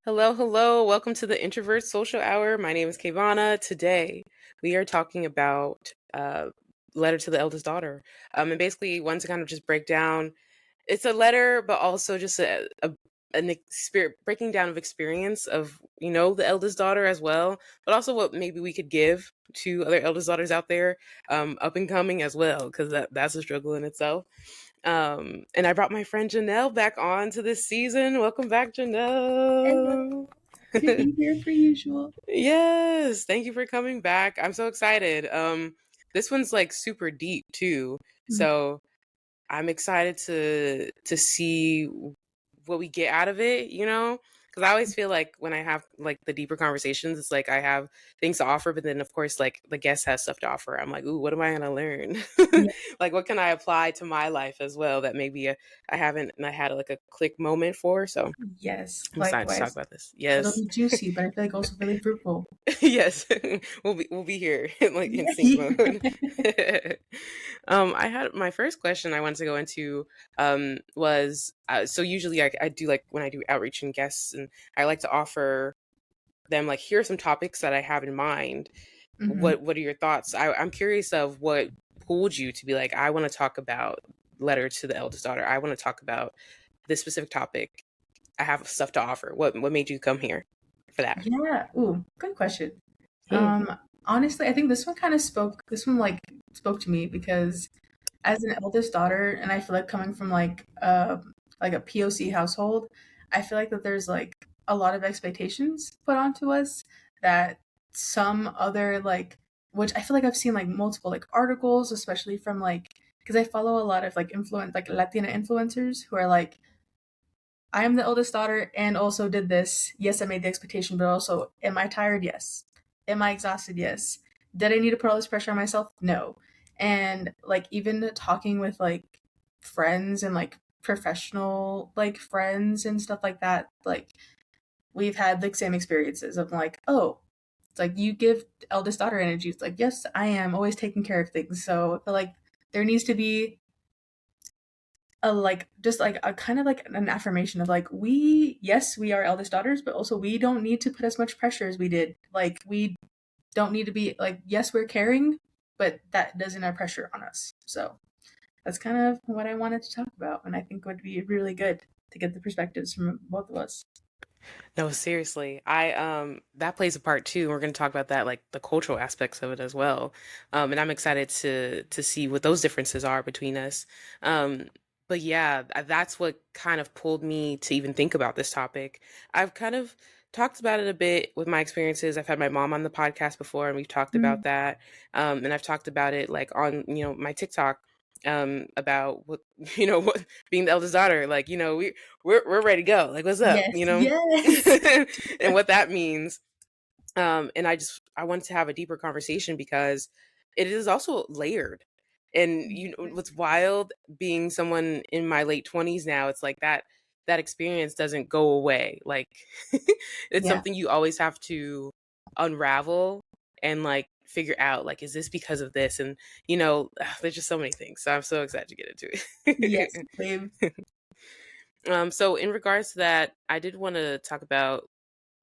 Hello, hello. Welcome to the Introvert Social Hour. My name is Kavana. Today, we are talking about Letter to the Eldest Daughter. And basically, one to kind of just break down. It's a letter, but also just breaking down of experience of the eldest daughter as well, but also what maybe we could give to other eldest daughters out there, up and coming as well, because that's a struggle in itself. And I brought my friend Jennell back on to this season. Welcome back, Hello, Jennell. to be here per usual. Yes, thank you for coming back. I'm so excited. This one's like super deep too. Mm. So I'm excited to see what we get out of it, Because I always feel like when I have like the deeper conversations, it's like I have things to offer, but then of course like the guest has stuff to offer. I'm like, ooh, what am I gonna learn? Yeah, Like what can I apply to my life as well that maybe I haven't and I had like a click moment for. So yes, I'm excited to talk likewise. about this. It'll Yes. be juicy, but I feel like also really fruitful. Yes, we'll be here like in sync Yeah. mode. I had my first question I wanted to go into was so usually I do like when I do outreach and guests and I like to offer them like here are some topics that I have in mind. Hmm. What are your thoughts? I'm curious of what pulled you to be like I want to talk about letter to the eldest daughter. I want to talk about this specific topic. I have stuff to offer. What made you come here for that? Yeah. Ooh, good question. Hmm. Honestly, I think this one kind of spoke. This one spoke to me because as an eldest daughter, and I feel like coming from like a POC household, I feel like that there's like a lot of expectations put onto us that some other like which I feel like I've seen like multiple like articles, especially from like because I follow a lot of like Latina influencers who are like, I am the eldest daughter and also did this. Yes, I made the expectation, but also, am I tired? Yes. Am I exhausted? Yes. Did I need to put all this pressure on myself? No. And like even talking with like friends and like professional like friends and stuff like that, like we've had the same experiences of like, oh, it's like you give eldest daughter energy. It's like, yes, I am always taking care of things. So I feel like there needs to be a like just like a kind of like an affirmation of like we yes we are eldest daughters but also we don't need to put as much pressure as we did, like we don't need to be like, yes, we're caring, but that doesn't have pressure on us. So that's kind of what I wanted to talk about, and I think would be really good to get the perspectives from both of us. No, seriously. I that plays a part too. We're going to talk about that like the cultural aspects of it as well. And I'm excited to see what those differences are between us. But yeah, that's what kind of pulled me to even think about this topic. I've kind of talked about it a bit with my experiences. I've had my mom on the podcast before and we've talked about Mm. that. And I've talked about it like on, my TikTok about what what being the eldest daughter, like, we're ready to go. Like, what's up, Yes, yes. and what that means. And I wanted to have a deeper conversation because it is also layered. And what's wild being someone in my late 20s now, it's like that experience doesn't go away. Like it's Yeah. something you always have to unravel and like figure out like is this because of this and there's just so many things. So I'm so excited to get into Yes, it. babe. So in regards to that, I did want to talk about,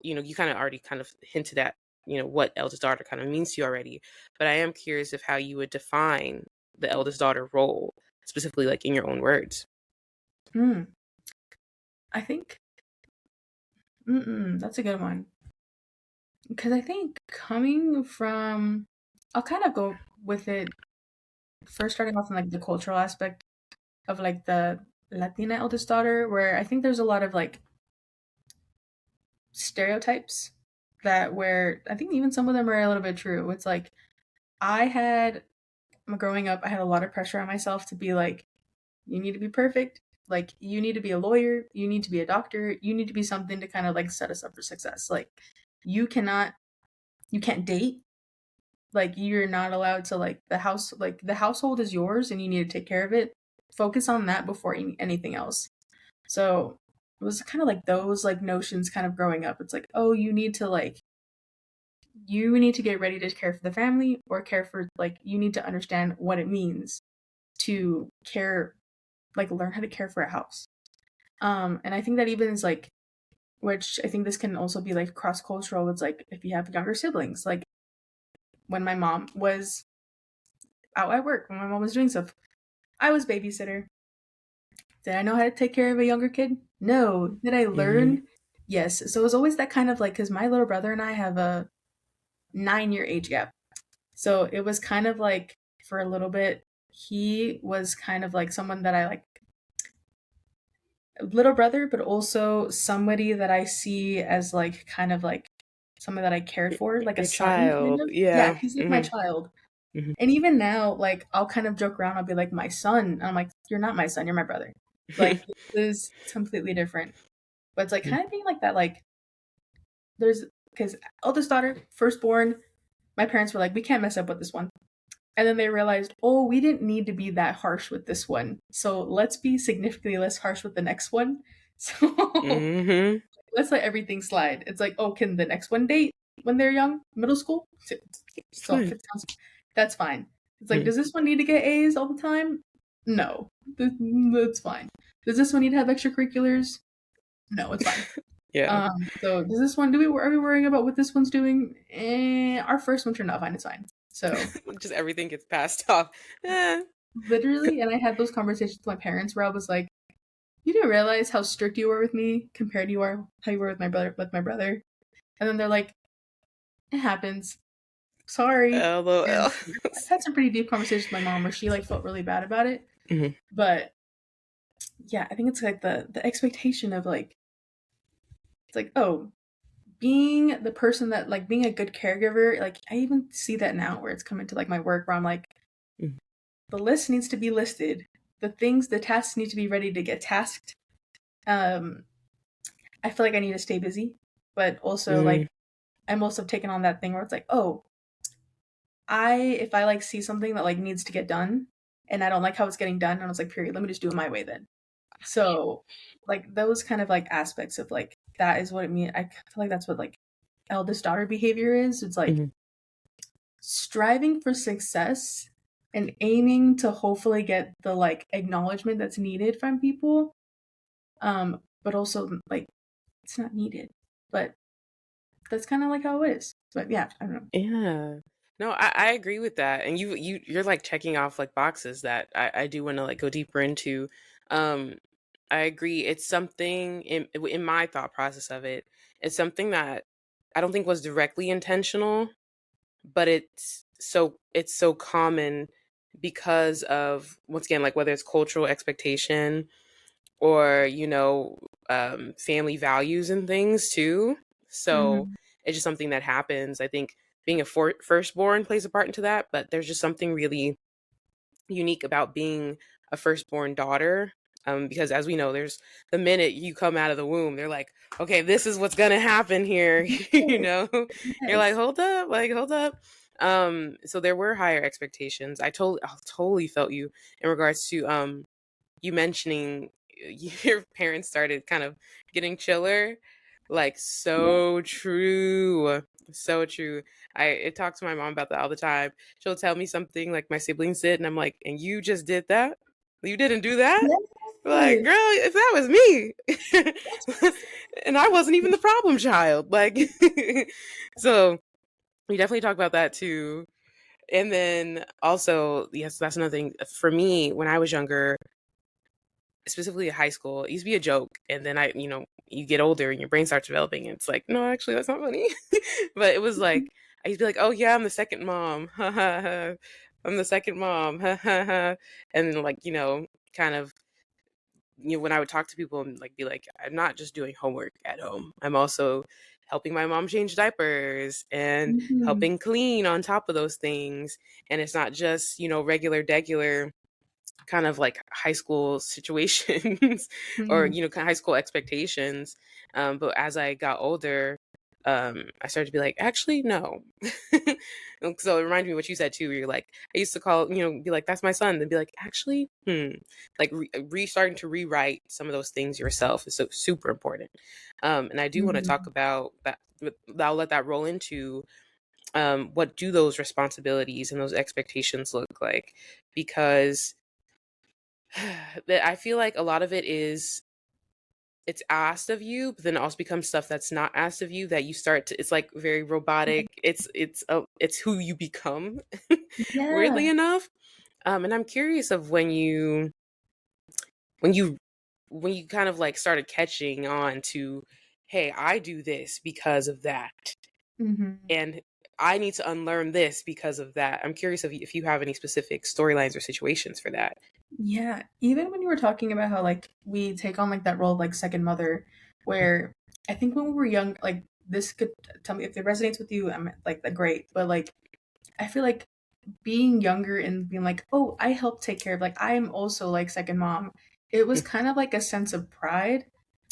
you kind of already kind of hinted at, what eldest daughter kind of means to you already, but I am curious of how you would define the eldest daughter role, specifically like in your own words. Mm. I think that's a good one because I think coming from, I'll kind of go with it first, starting off in like the cultural aspect of like the Latina eldest daughter, where I think there's a lot of like stereotypes that where I think even some of them are a little bit true. It's like I had growing up, I had a lot of pressure on myself to be like, you need to be perfect. Like you need to be a lawyer, you need to be a doctor, you need to be something to kind of like set us up for success. Like you cannot you can't date. Like you're not allowed to like the household is yours and you need to take care of it. Focus on that before anything else. So it was kind of like those like notions kind of growing up. It's like, oh, you need to get ready to care for the family or care for like you need to understand what it means to care, like learn how to care for a house. And I think that even is like which I think this can also be like cross cultural. It's like if you have younger siblings, like when my mom was out at work, when my mom was doing stuff, I was babysitter. Did I know how to take care of a younger kid? No. Did I Mm-hmm. learn? Yes. So it was always that kind of like, because my little brother and I have a 9-year age gap. So it was kind of like for a little bit, he was kind of like someone that I like, little brother, but also somebody that I see as like kind of like someone that I cared for, like a Your son, kind child. of. Yeah, Yeah. he's like my Mm-hmm. child. Mm-hmm. And even now, like I'll kind of joke around. I'll be like, my son. And I'm like, you're not my son. You're my brother. Like this is completely different. But it's like kind of being like that. Like there's because eldest daughter, firstborn. My parents were like, we can't mess up with this one. And then they realized, oh, we didn't need to be that harsh with this one. So let's be significantly less harsh with the next one. So Mm-hmm. let's let everything slide. It's like, oh, can the next one date when they're young, middle school? It's So if fine. it sounds, that's fine. It's like, Mm-hmm. does this one need to get A's all the time? No, that's fine. Does this one need to have extracurriculars? No, it's fine. Yeah. So does this one? Are we worrying about what this one's doing? Our first one turned out fine. It's fine. So Just everything gets passed off. Eh. literally, and I had those conversations with my parents where I was like, "You didn't realize how strict you were with me compared to how you were with my brother." And then they're like, "It happens. Sorry." And LOL. I've had some pretty deep conversations with my mom where she like felt really bad about it. Mm-hmm. But yeah, I think it's like the expectation of like it's like, oh, being the person that like being a good caregiver, like I even see that now where it's coming to like my work where I'm like, the list needs to be listed. The tasks need to be ready to get tasked. Um, I feel like I need to stay busy, but also Mm-hmm. like I'm also taking on that thing where it's like, oh, if I like see something that like needs to get done and I don't like how it's getting done, and I was like, period, let me just do it my way then. So like those kind of like aspects of like that is what it means. I feel like that's what like eldest daughter behavior is. It's like Mm-hmm. striving for success and aiming to hopefully get the like acknowledgement that's needed from people. But also like it's not needed. But that's kind of like how it is. But yeah, I don't know. Yeah. No, I agree with that. And you're like checking off like boxes that I do want to like go deeper into. Um, I agree. It's something in my thought process of it. It's something that I don't think was directly intentional, but it's so common because of once again like whether it's cultural expectation or family values and things too. So Mm-hmm. it's just something that happens. I think being a firstborn plays a part into that, but there's just something really unique about being a firstborn daughter. Because as we know, there's the minute you come out of the womb, they're like, okay, this is what's gonna happen here. you Yes. know, you're Yes. like, hold up. So there were higher expectations. I totally felt you in regards to you mentioning your parents started kind of getting chiller. Like Yeah. so true. So true. I talk to my mom about that all the time. She'll tell me something like my siblings did, and I'm like, and you just did that? You didn't do that? Like, Yes. girl, if that was me. And I wasn't even the problem child. Like so we definitely talk about that too. And then also, yes, that's another thing. For me, when I was younger, specifically in high school, it used to be a joke. And then you get older and your brain starts developing. And it's like, no, actually, that's not funny. But it was like, I used to be like, oh, yeah, I'm the second mom. I'm the second mom. And then, like, kind of, when I would talk to people and like be like, I'm not just doing homework at home. I'm also helping my mom change diapers and Mm-hmm. helping clean on top of those things. And it's not just, regular kind of like high school situations or Mm-hmm. kind of high school expectations, but as I got older, I started to be like, actually no. So it reminded me of what you said too, where you're like, I used to call, be like, that's my son, then be like, actually like starting to rewrite some of those things yourself is so super important. And I do want to talk Mm-hmm. about that. I'll let that roll into what do those responsibilities and those expectations look like, because that I feel like a lot of it is it's asked of you, but then it also becomes stuff that's not asked of you that you start to, it's like very robotic. It's who you become, weirdly Yeah. enough. And I'm curious of when you when you kind of like started catching on to, hey, I do this because of that, Hmm. and I need to unlearn this because of that. I'm curious if you have any specific storylines or situations for that. Yeah. Even when you were talking about how like we take on like that role of like second mother, where I think when we were young, like this could tell me if it resonates with you, I'm like great. But like I feel like being younger and being like, oh, I help take care of like I am also like second mom. It was kind of like a sense of pride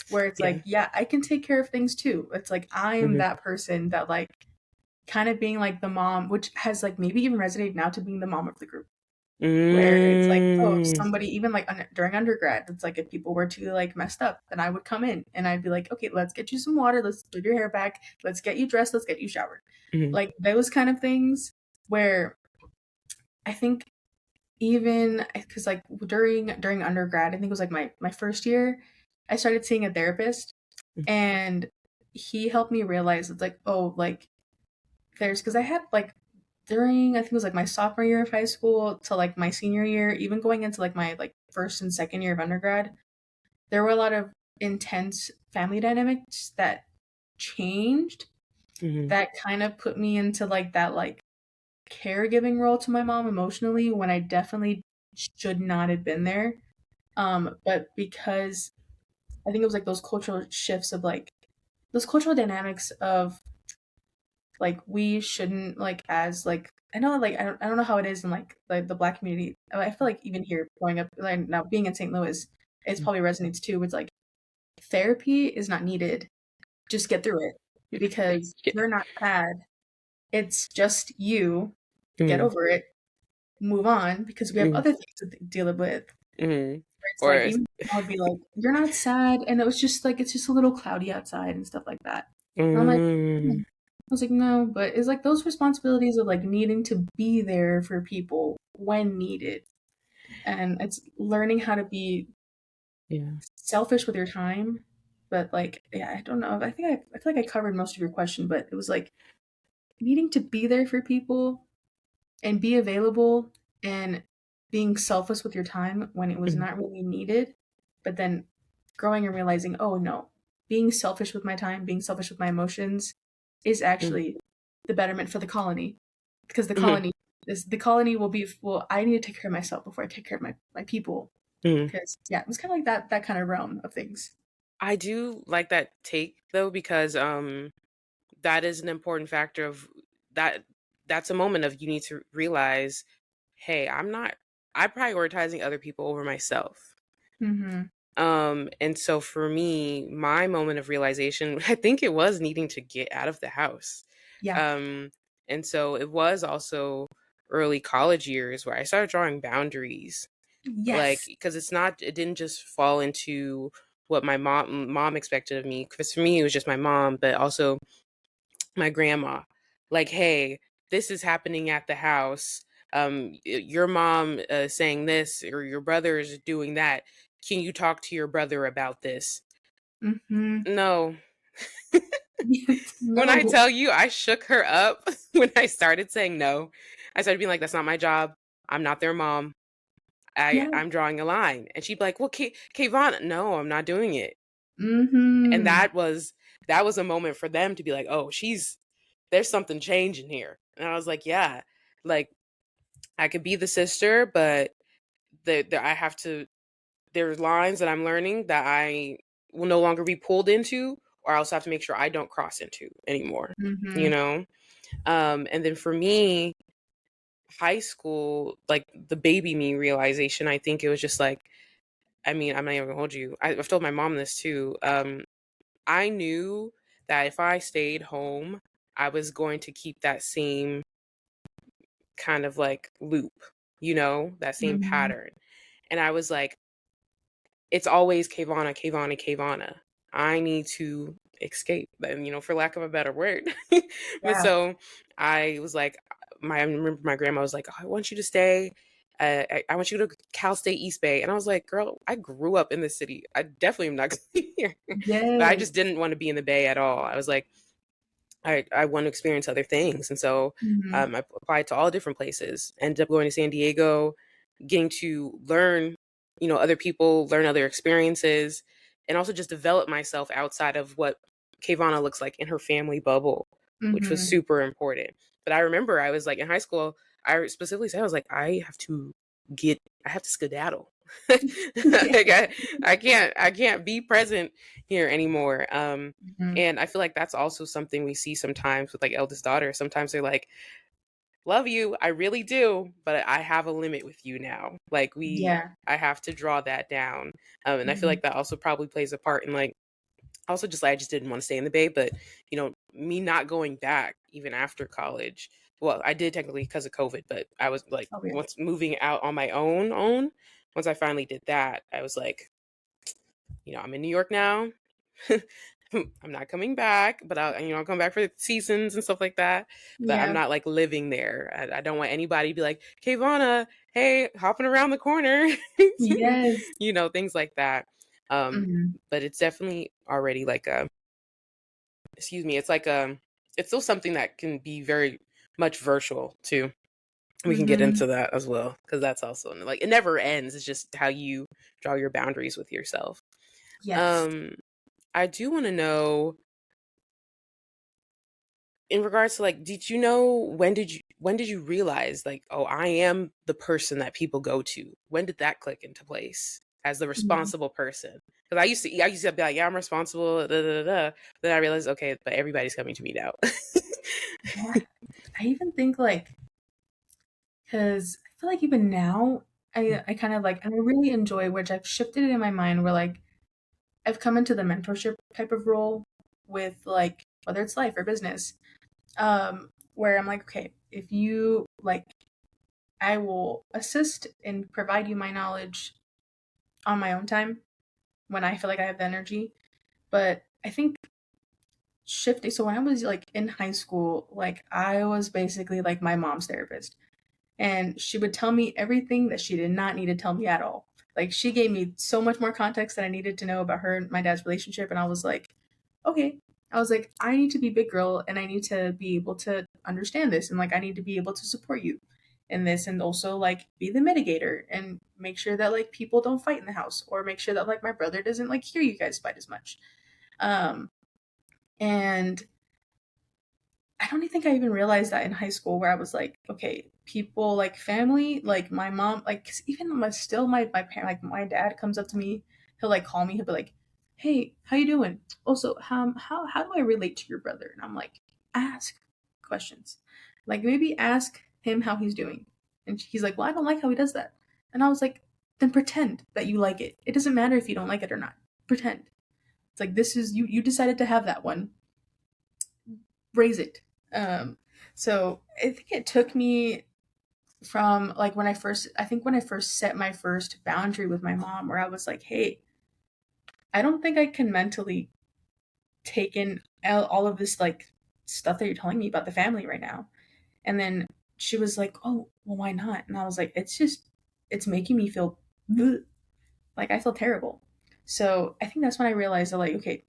where it's Yeah. like, yeah, I can take care of things too. It's like I am Hmm. that person that like kind of being like the mom, which has like maybe even resonated now to being the mom of the group, where it's like, oh, if Mm. somebody even like during undergrad, it's like if people were too like messed up, then I would come in and I'd be like, okay, let's get you some water, let's put your hair back, let's get you dressed, let's get you showered, Hmm. like those kind of things. Where I think even because like during undergrad, I think it was like my first year, I started seeing a therapist, and he helped me realize it's like, oh, like there's because I had like during I think it was like my sophomore year of high school to like my senior year, even going into like my like first and second year of undergrad, there were a lot of intense family dynamics that changed, Hmm. that kind of put me into like that like caregiving role to my mom emotionally when I definitely should not have been there. But because I think it was like those cultural shifts of like those cultural dynamics of like we shouldn't like as like I know like I don't know how it is in like the black community. I feel like even here growing up like now being in St. Louis, it's probably resonates too. It's like therapy is not needed. Just get through it because Yeah. you're not sad. It's just you. Get Mm. over it. Move on because we have Mm. other things to deal with. Mm. It's like Or even I would be like, "You're not sad," and it was just like it's just a little cloudy outside and stuff like that. And I'm like, mm. "Hmm." I was like, "No," but it's like those responsibilities of like needing to be there for people when needed, and it's learning how to be Yeah. selfish with your time. But like, yeah, I don't know. I feel like I covered most of your question, but it was like needing to be there for people and be available and being selfless with your time when it was Mm. not really needed, but then growing and realizing, oh no, being selfish with my time, being selfish with my emotions is Mm. actually the betterment for the colony. Because Mhm. the colony will be well, I need to take care of myself before I take care of my people. Mhm. Because yeah, it was kind of like that kind of realm of things. I do like that take though, because that is an important factor of that. That's a moment of you need to realize, hey, I'm prioritizing other people over myself. Mm-hmm. And so for me, my moment of realization, I think it was needing to get out of the house. Yeah. Um, and so it was also early college years where I started drawing boundaries, like, Yes. because it didn't just fall into what my mom expected of me. Because for me, it was just my mom, but also my grandma. Like, hey, this is happening at the house. Your mom saying this, or your brother is doing that. Can you talk to your brother about this? Mm-hmm. No. When I No. tell you, I shook her up when I started saying no. I started being like, "That's not my job. I'm not their mom. Yeah. I'm drawing a line." And she'd be like, "Well, Kayvon, no, I'm not doing it." And Mm-hmm. that was a moment for them to be like, "Oh, there's something changing here." And I was like, "Yeah, like I could be the sister, but I have to. There's lines that I'm learning that I will no longer be pulled into, or I also have to make sure I don't cross into anymore." You Mm-hmm. know. And then for me, high school, like the baby me realization, I think it was just like, I mean, I'm not even gonna hold you. I've told my mom this too. I knew that if I stayed home, I was going to keep that same kind of like loop, that same Mm-hmm. pattern. And I was like, it's always Kavana, Kavana, Kavana. I need to escape, and for lack of a better word. But Yeah. so I was like, I remember my grandma was like, oh, I want you to stay. I want you to go to Cal State East Bay. And I was like, girl, I grew up in this city. I definitely am not going to be here. But I just Yes. didn't want to be in the Bay at all. I was like, I want to experience other things. And so Hmm. I applied to all different places, ended up going to San Diego, getting to learn, other people, learn other experiences, and also just develop myself outside of what Kayvana looks like in her family bubble, which was Hmm. super important. But I remember I was like in high school, I specifically said, I was like, I have to skedaddle. like Yeah. I can't be present here anymore. Hmm. And I feel like that's also something we see sometimes with like eldest daughter. Sometimes they're like, love you, I really do, but I have a limit with you now. Yeah. I have to draw that down. And I feel Hmm. like that also probably plays a part in like, also just like I just didn't want to stay in the Bay, but me not going back even after college. Well, I did technically because of COVID, but I was like, Oh yeah. once moving out on my once I finally did that, I was like, I'm in New York now. I'm not coming back, but I'll come back for the seasons and stuff like that. But I'm Yeah. not like living there. I don't want anybody to be like, Kayvana, hey, hopping around the corner, Yes. things like that. Um, Hmm. but it's definitely already like excuse me, it's still something that can be very much virtual too. We can get Hmm. into that as well because that's also like it never ends. It's just how you draw your boundaries with yourself. Yes. Um, I do want to know in regards to like, did you know when did you realize like, oh, I am the person that people go to? When did that click into place as the Mhm. responsible person? Because I used to be like, yeah, I'm responsible. Da, da, da, da. Then I realized, okay, but everybody's coming to me now. Yeah. I even think like, because I feel like even now, I kind of like, and I really enjoy, which I've shifted it in my mind where like I've come into the mentorship type of role with like whether it's life or business, where I'm like, okay, if you like, I will assist and provide you my knowledge on my own time when I feel like I have the energy. But I think shifting. So when I was like in high school, like I was basically like my mom's therapist. And she would tell me everything that she did not need to tell me at all. Like she gave me so much more context that I needed to know about her and my dad's relationship, and I was like, okay. I was like, I need to be big girl, and I need to be able to understand this, and like I need to be able to support you in this, and also like be the mitigator and make sure that like people don't fight in the house, or make sure that like my brother doesn't like hear you guys fight as much. Um, and I don't even think I even realized that in high school where I was like, okay, people like family, like my mom, like 'cause even my still my parent, like my dad comes up to me, he'll like call me, he'll be like, "Hey, how you doing? Also, how do I relate to your brother?" And I'm like, ask questions, like maybe ask him how he's doing, and he's like, "Well, I don't like how he does that," and I was like, "Then pretend that you like it. It doesn't matter if you don't like it or not. Pretend. It's like this is you decided to have that one, raise it." Um, so I think it took me from like when I first set my first boundary with my mom, where I was like, hey, I don't think I can mentally take in all of this like stuff that you're telling me about the family right now. And then she was like, oh, well, why not? And I was like, it's making me feel bleh. Like I feel terrible. So I think that's when I realized that like, okay,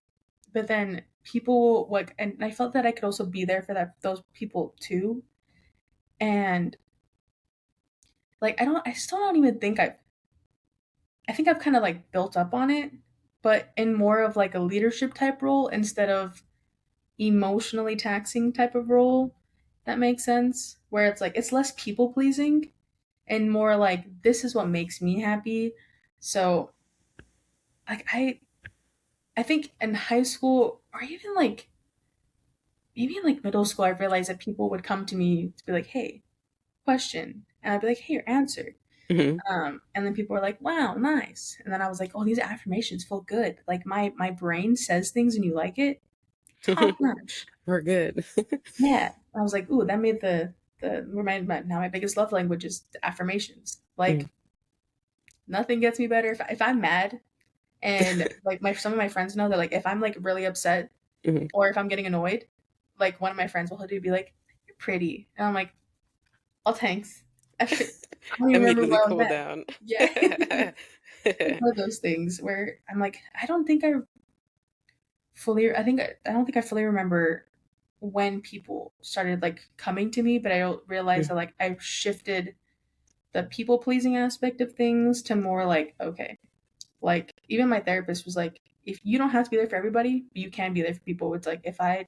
but then people what and I felt that I could also be there for those people too. And like I still don't even think I think I've kind of like built up on it, but in more of like a leadership type role instead of emotionally taxing type of role. That makes sense, where it's like it's less people pleasing and more like this is what makes me happy. So like I think in high school or even like maybe in like middle school I realized that people would come to me to be like, hey, question, and I'd be like, hey, your answer. Mhm. And then people were like, wow, nice. And then I was like, oh, these affirmations feel good. Like my brain says things and you like it. Top notch. We're good. Yeah. I was like, ooh, that made the remind my now my biggest love language is affirmations. Mhm. Like nothing gets me better if I'm mad and like my some of my friends know that like if I'm like really upset Mhm. or if I'm getting annoyed, like one of my friends will be like, you're pretty. And I'm like, oh thanks. I don't even remember Immediately where I was cool at. down. Yeah. It's one of those things where I'm like, I don't think I I don't think I fully remember when people started like coming to me, but I realized that like I've shifted the people pleasing aspect of things to more like, okay, like even my therapist was like, if you don't have to be there for everybody, you can be there for people. It's like if I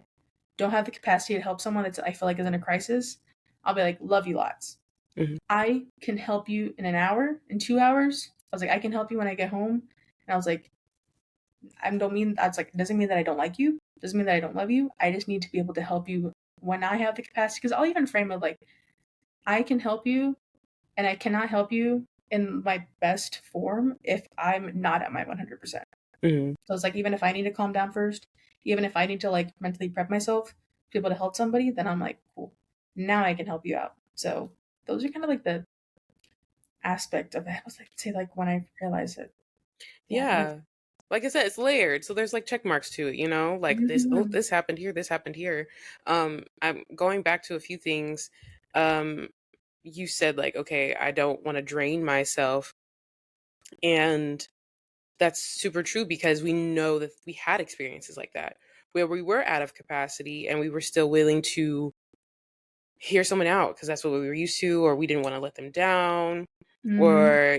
don't have the capacity to help someone that's I feel like is in a crisis, I'll be like, love you lots. Mhm. I can help you in an hour, in 2 hours. I was like, I can help you when I get home. And I was like, I don't mean that's like it doesn't mean that I don't like you. Doesn't mean that I don't love you. I just need to be able to help you when I have the capacity. Because I'll even frame it like I can help you, and I cannot help you in my best form if I'm not at my 100%. Mhm. So it's like even if I need to calm down first, even if I need to like mentally prep myself to be able to help somebody, then I'm like, cool. Now I can help you out. So those are kind of like the aspect of it. I was like, say like when I realized it. Yeah, that makes Yeah. Like I said, it's layered. So there's like check marks to it, you know? Like this, oh, Mhm. this happened here, this happened here. I'm going back to a few things. Um, you said like, okay, I don't want to drain myself. And that's super true because we know that we had experiences like that where we were out of capacity and we were still willing to hear someone out because that's what we were used to, or we didn't want to let them down, Mhm. or,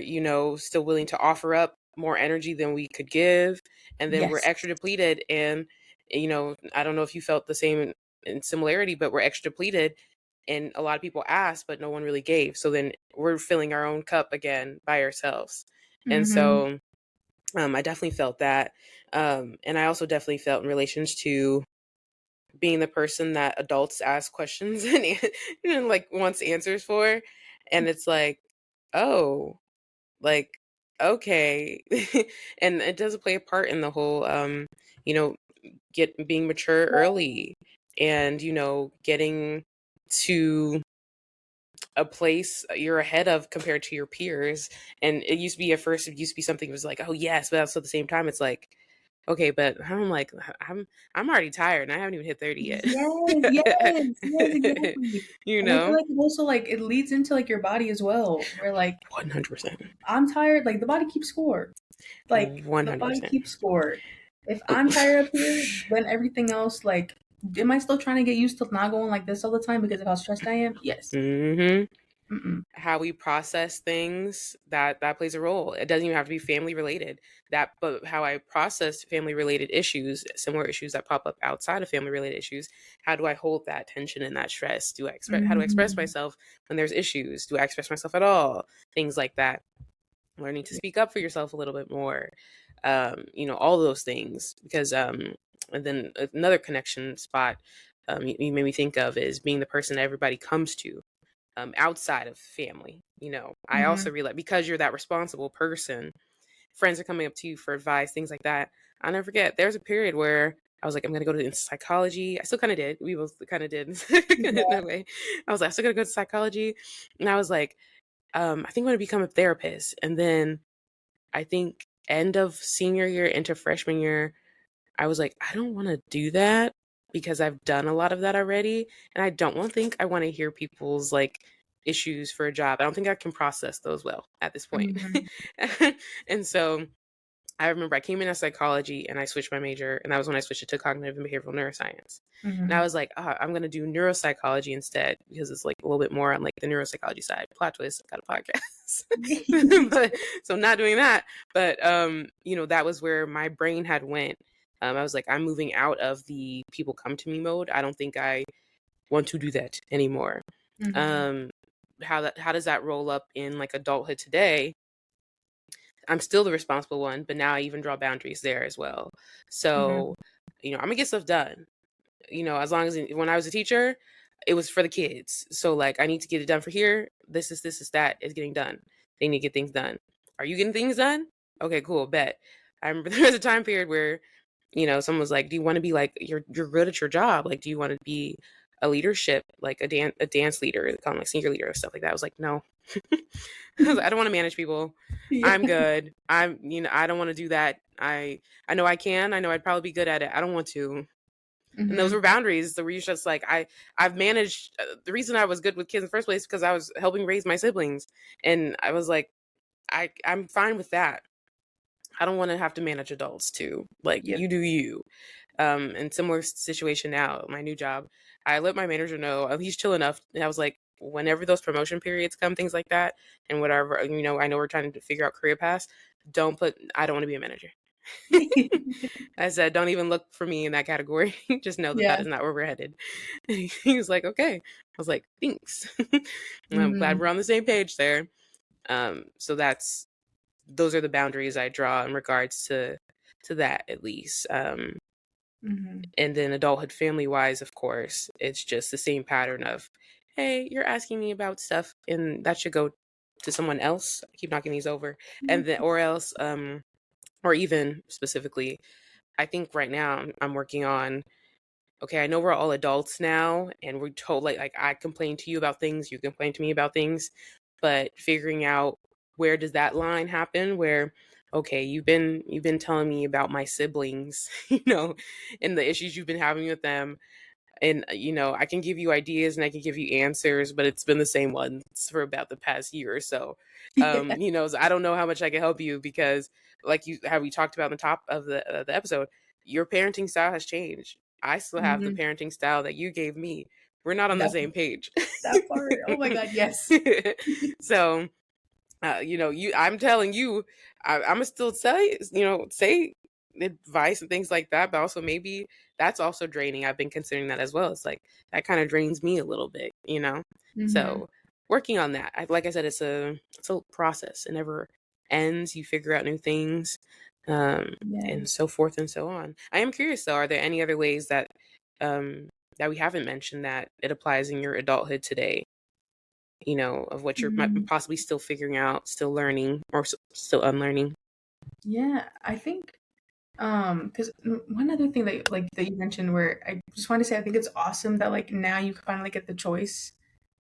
still willing to offer up more energy than we could give. And then we're Yes. extra depleted. And, I don't know if you felt the same in similarity, but we're extra depleted. And a lot of people asked, but no one really gave. So then we're filling our own cup again by ourselves. And Mhm. so I definitely felt that. And I also definitely felt in relations to being the person that adults ask questions and like wants answers for. And it's like, oh, like, okay. And it does play a part in the whole, you know, being mature early and, getting to a place you're ahead of compared to your peers. And it used to be at first, it used to be something that was like, oh yes, but also at the same time, it's like, okay, but I'm like, I'm already tired and I haven't even hit 30 Yes, yes, yes, yet. exactly. you And I feel know? like it also like it leads into like your body as well, where like 100%. I'm tired, like the body keeps score. Like the body 100%. keeps score. If I'm tired up here, then everything else like am I still trying to get used to not going like this all the time because of how stressed I am? Yes. hmm Mm-mm. How we process things, that plays a role. It doesn't even have to be family related. But how I process family related issues, similar issues that pop up outside of family related issues, how do I hold that tension and that stress? How do I express Mhm. myself when there's issues? Do I express myself at all? Things like that. Learning to Yeah. speak up for yourself a little bit more. All those things. Because and then another connection spot you made me think of is being the person that everybody comes to outside of family. I also Mhm. realize because you're that responsible person, friends are coming up to you for advice, things like that. I'll never forget. There was a period where I was like, I'm gonna go to psychology. I still kind of did. We both kind of did in Yeah. a way. I was like, I still gotta go to psychology, and I was like, I think I'm gonna become a therapist. And then I think end of senior year into freshman year, I was like, I don't want to do that because I've done a lot of that already. And I don't want to think I want to hear people's like issues for a job. I don't think I can process those well at this point. Mhm. And so I remember I came in as psychology and I switched my major, and that was when I switched it to cognitive and behavioral neuroscience. And I Mhm. was like, I'm going to do neuropsychology instead because it's like a little bit more on like the neuropsychology side. Plot twist, I got a podcast. But so not doing that, but that was where my brain had went. I was like, I'm moving out of the people come to me mode. I don't think I want to do that anymore. Mhm. Um, how does that roll up in like adulthood today? I'm still the responsible one, but now I even draw boundaries there as well. Mhm. So, I'm gonna get stuff done. As long as when I was a teacher, it was for the kids. So like, I need to get it done for here. This is that is getting done. They need to get things done. Are you getting things done? Okay, cool. Bet. I remember there was a time period where, someone was like, "Do you want to be like you're good at your job? Like, do you want to be a leadership like a dance leader, kind of like senior leader or stuff like that?" I was like, "No." I don't want to manage people. Yeah. I'm good. I don't want to do that. I know I can. I know I'd probably be good at it. I don't want to. And those Mhm. were boundaries that were just like I've managed the reason I was good with kids in the first place because I was helping raise my siblings, and I was like I'm fine with that. I don't want to have to manage adults too. Like Yep. you do you. And similar situation now, my new job. I let my manager know he's chill enough. And I was like, whenever those promotion periods come, things like that, and whatever, I know we're trying to figure out career paths. I don't want to be a manager. I said, don't even look for me in that category. Just know that that Yeah. is not where we're headed. He was like, okay. I was like, thanks. I'm glad Mhm. we're on the same page there. So those are the boundaries I draw in regards to that at least. Mhm. And then adulthood family wise, of course, it's just the same pattern of, hey, you're asking me about stuff and that should go to someone else. I keep knocking these over. And then or else, or even specifically, I think right now I'm working on, okay, I know we're all adults now and we're told like I complain to you about things, you complain to me about things, but figuring out where does that line happen where okay, you've been telling me about my siblings, and the issues you've been having with them, and I can give you ideas and I can give you answers, but it's been the same ones for about the past year or so. Yeah. So I don't know how much I can help you because like you how we talked about in the top of the episode, your parenting style has changed. I still have the Mhm. parenting style that you gave me. We're not on the That same page. that part. Oh my god, yes. So I'm telling you, I'm gonna still say, say advice and things like that, but also maybe that's also draining. I've been considering that as well. It's like that kind of drains me a little bit. Mhm. So working on that. Like I said, it's a process. It never ends. You figure out new things, Yeah. and so forth and so on. I am curious though, are there any other ways that we haven't mentioned that it applies in your adulthood today? Of what you're Mhm. possibly still figuring out, still learning, or still unlearning. Yeah, I think, because one other thing that that you mentioned where I just wanted to say I think it's awesome that like now you finally get the choice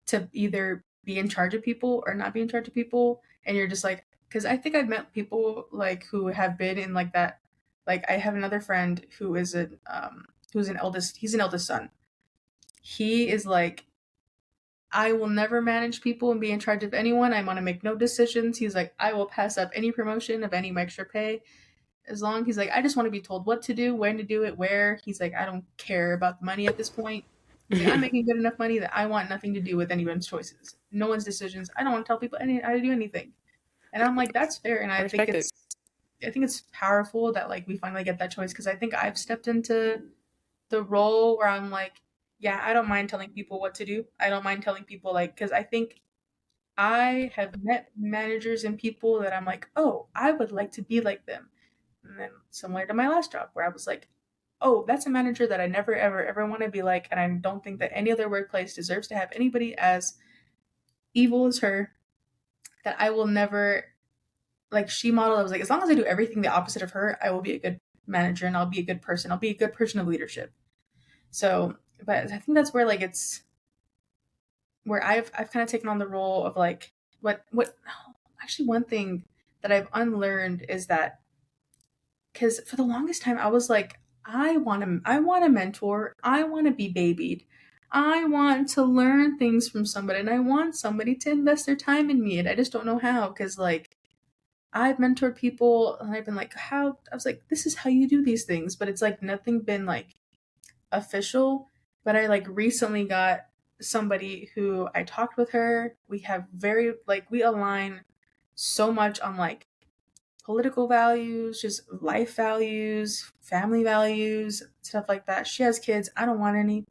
to either be in charge of people or not be in charge of people, and you're just like, because I think I've met people like who have been in like that. Like I have another friend who's an eldest. He's an eldest son. He is like, I will never manage people and be in charge of anyone. I want to make no decisions. He's like, I will pass up any promotion of any extra pay as long he's like, I just want to be told what to do, when to do it, where. He's like, I don't care about the money at this point. He's like, I'm making good enough money that I want nothing to do with anyone's choices, no one's decisions. I don't want to tell people how to do anything. And I'm like, that's fair. And I respect it. I think it's powerful that like we finally get that choice because I think I've stepped into the role where I'm like, yeah, I don't mind telling people what to do. I don't mind telling people like because I think I have met managers and people that I'm like, oh, I would like to be like them. And then similar to my last job, where I was like, oh, that's a manager that I never, ever, ever want to be like. And I don't think that any other workplace deserves to have anybody as evil as her. That I will never, like, she modeled, I was like, as long as I do everything the opposite of her, I will be a good manager and I'll be a good person. I'll be a good person of leadership. So, but I think that's where, like, it's where I've kind of taken on the role of like, what, actually, one thing that I've unlearned is that because for the longest time I was like, I want a mentor. I want to be babied. I want to learn things from somebody, and I want somebody to invest their time in me. And I just don't know how because like I've mentored people, and I've been like, how? I was like, this is how you do these things, but it's like nothing been like official. But I like recently got somebody who I talked with her. We have very like we align so much on like political values, just life values, family values, stuff like that. She has kids. I don't want any.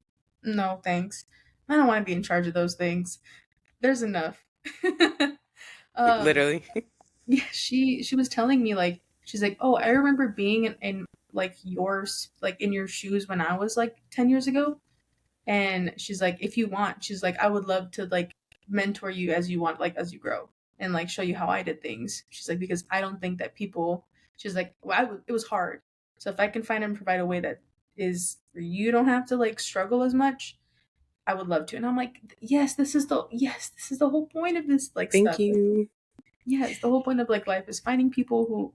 No, thanks. I don't want to be in charge of those things. There's enough. um, Literally. yeah, she was telling me like she's like, oh, I remember being in like yours like in your shoes when I was like 10 years ago, and she's like, if you want, she's like, I would love to like mentor you as you want, like as you grow, and like show you how I did things. She's like, because I don't think that people. She's like, well, it was hard. So if I can find and provide a way that is where you don't have to like struggle as much, I would love to. And I'm like, yes, this is the whole point of this like Thank stuff. you. Yes, the whole point of like life is finding people who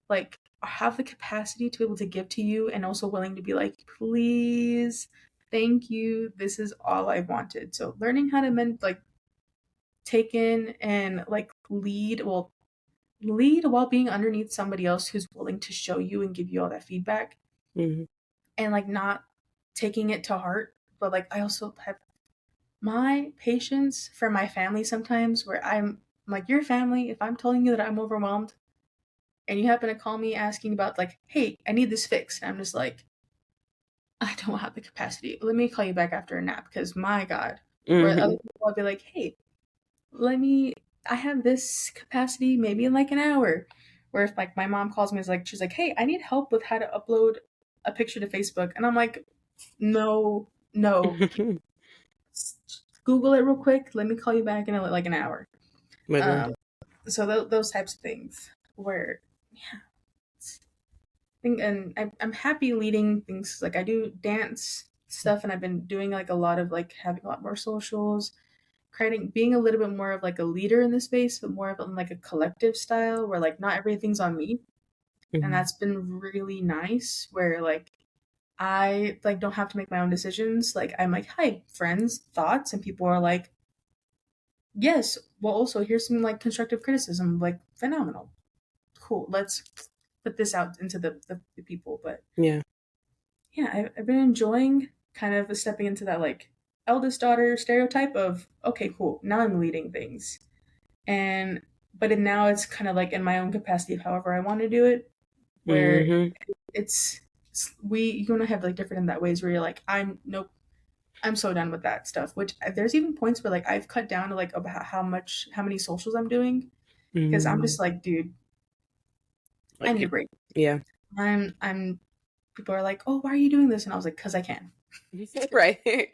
like have the capacity to be able to give to you, and also willing to be like, please, thank you, this is all I wanted. So learning how to like take in and like lead while being underneath somebody else who's willing to show you and give you all that feedback, Hmm. and like not taking it to heart. But like I also have my patience for my family sometimes, where I'm like, your family, if I'm telling you that I'm overwhelmed and you happen to call me asking about like, hey, I need this fixed, and I'm just like, I don't have the capacity, let me call you back after a nap, because my god. Where other Hmm. people, I'll be like, hey, let me, I have this capacity maybe in like an hour. Where if like my mom calls me, is like, she's like, hey, I need help with how to upload a picture to Facebook, and I'm like, no, no, Google it real quick, let me call you back in like an hour. Literally. um so those types of things, where yeah, think, and I'm happy leading things. Like I do dance stuff, and I've been doing like a lot of like having a lot more socials, creating, being a little bit more of like a leader in the space, but more of like a collective style, where like not everything's on me. And Hmm. that's been really nice, where like I like don't have to make my own decisions. Like I'm like, hi friends, thoughts, and people are like, yes, well also here's some like constructive criticism, like phenomenal, cool, let's put this out into the people. But Yeah. yeah, I've been enjoying kind of stepping into that like eldest daughter stereotype of, okay, cool, now I'm leading things. And now it's kind of like in my own capacity of however I want to do it, where Hmm. it's, you and I have like different in that ways, where you're like, I'm nope, I'm so done with that stuff. Which there's even points where like I've cut down to like about how many socials I'm doing, because I'm Hmm. just like, dude, I Like need a people. break. Yeah. I'm People are like, oh, why are you doing this? And I was like, because I can. Right.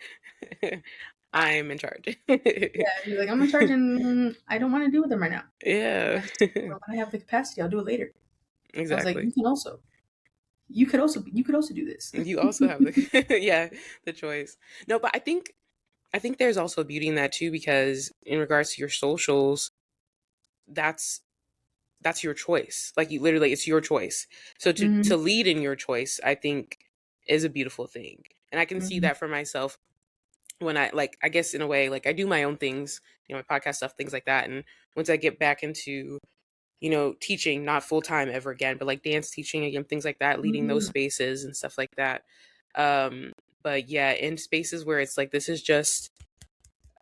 I'm in charge. Yeah, he's like, I'm in charge, and I don't want to do with them right now. Yeah. And when I have the capacity, I'll do it later. I was like, Exactly. you could also do this. You also have the yeah, the choice. No, but I think there's also beauty in that too, because in regards to your socials, that's that's your choice. Like you literally, it's your choice. So to Hmm. lead in your choice, I think is a beautiful thing. And I can see Hmm. that for myself when I like, I guess in a way, like I do my own things, my podcast stuff, things like that. And once I get back into, teaching, not full time ever again, but like dance teaching again, things like that, leading those Hmm. spaces and stuff like that. Um, but yeah, in spaces where it's like, this is just,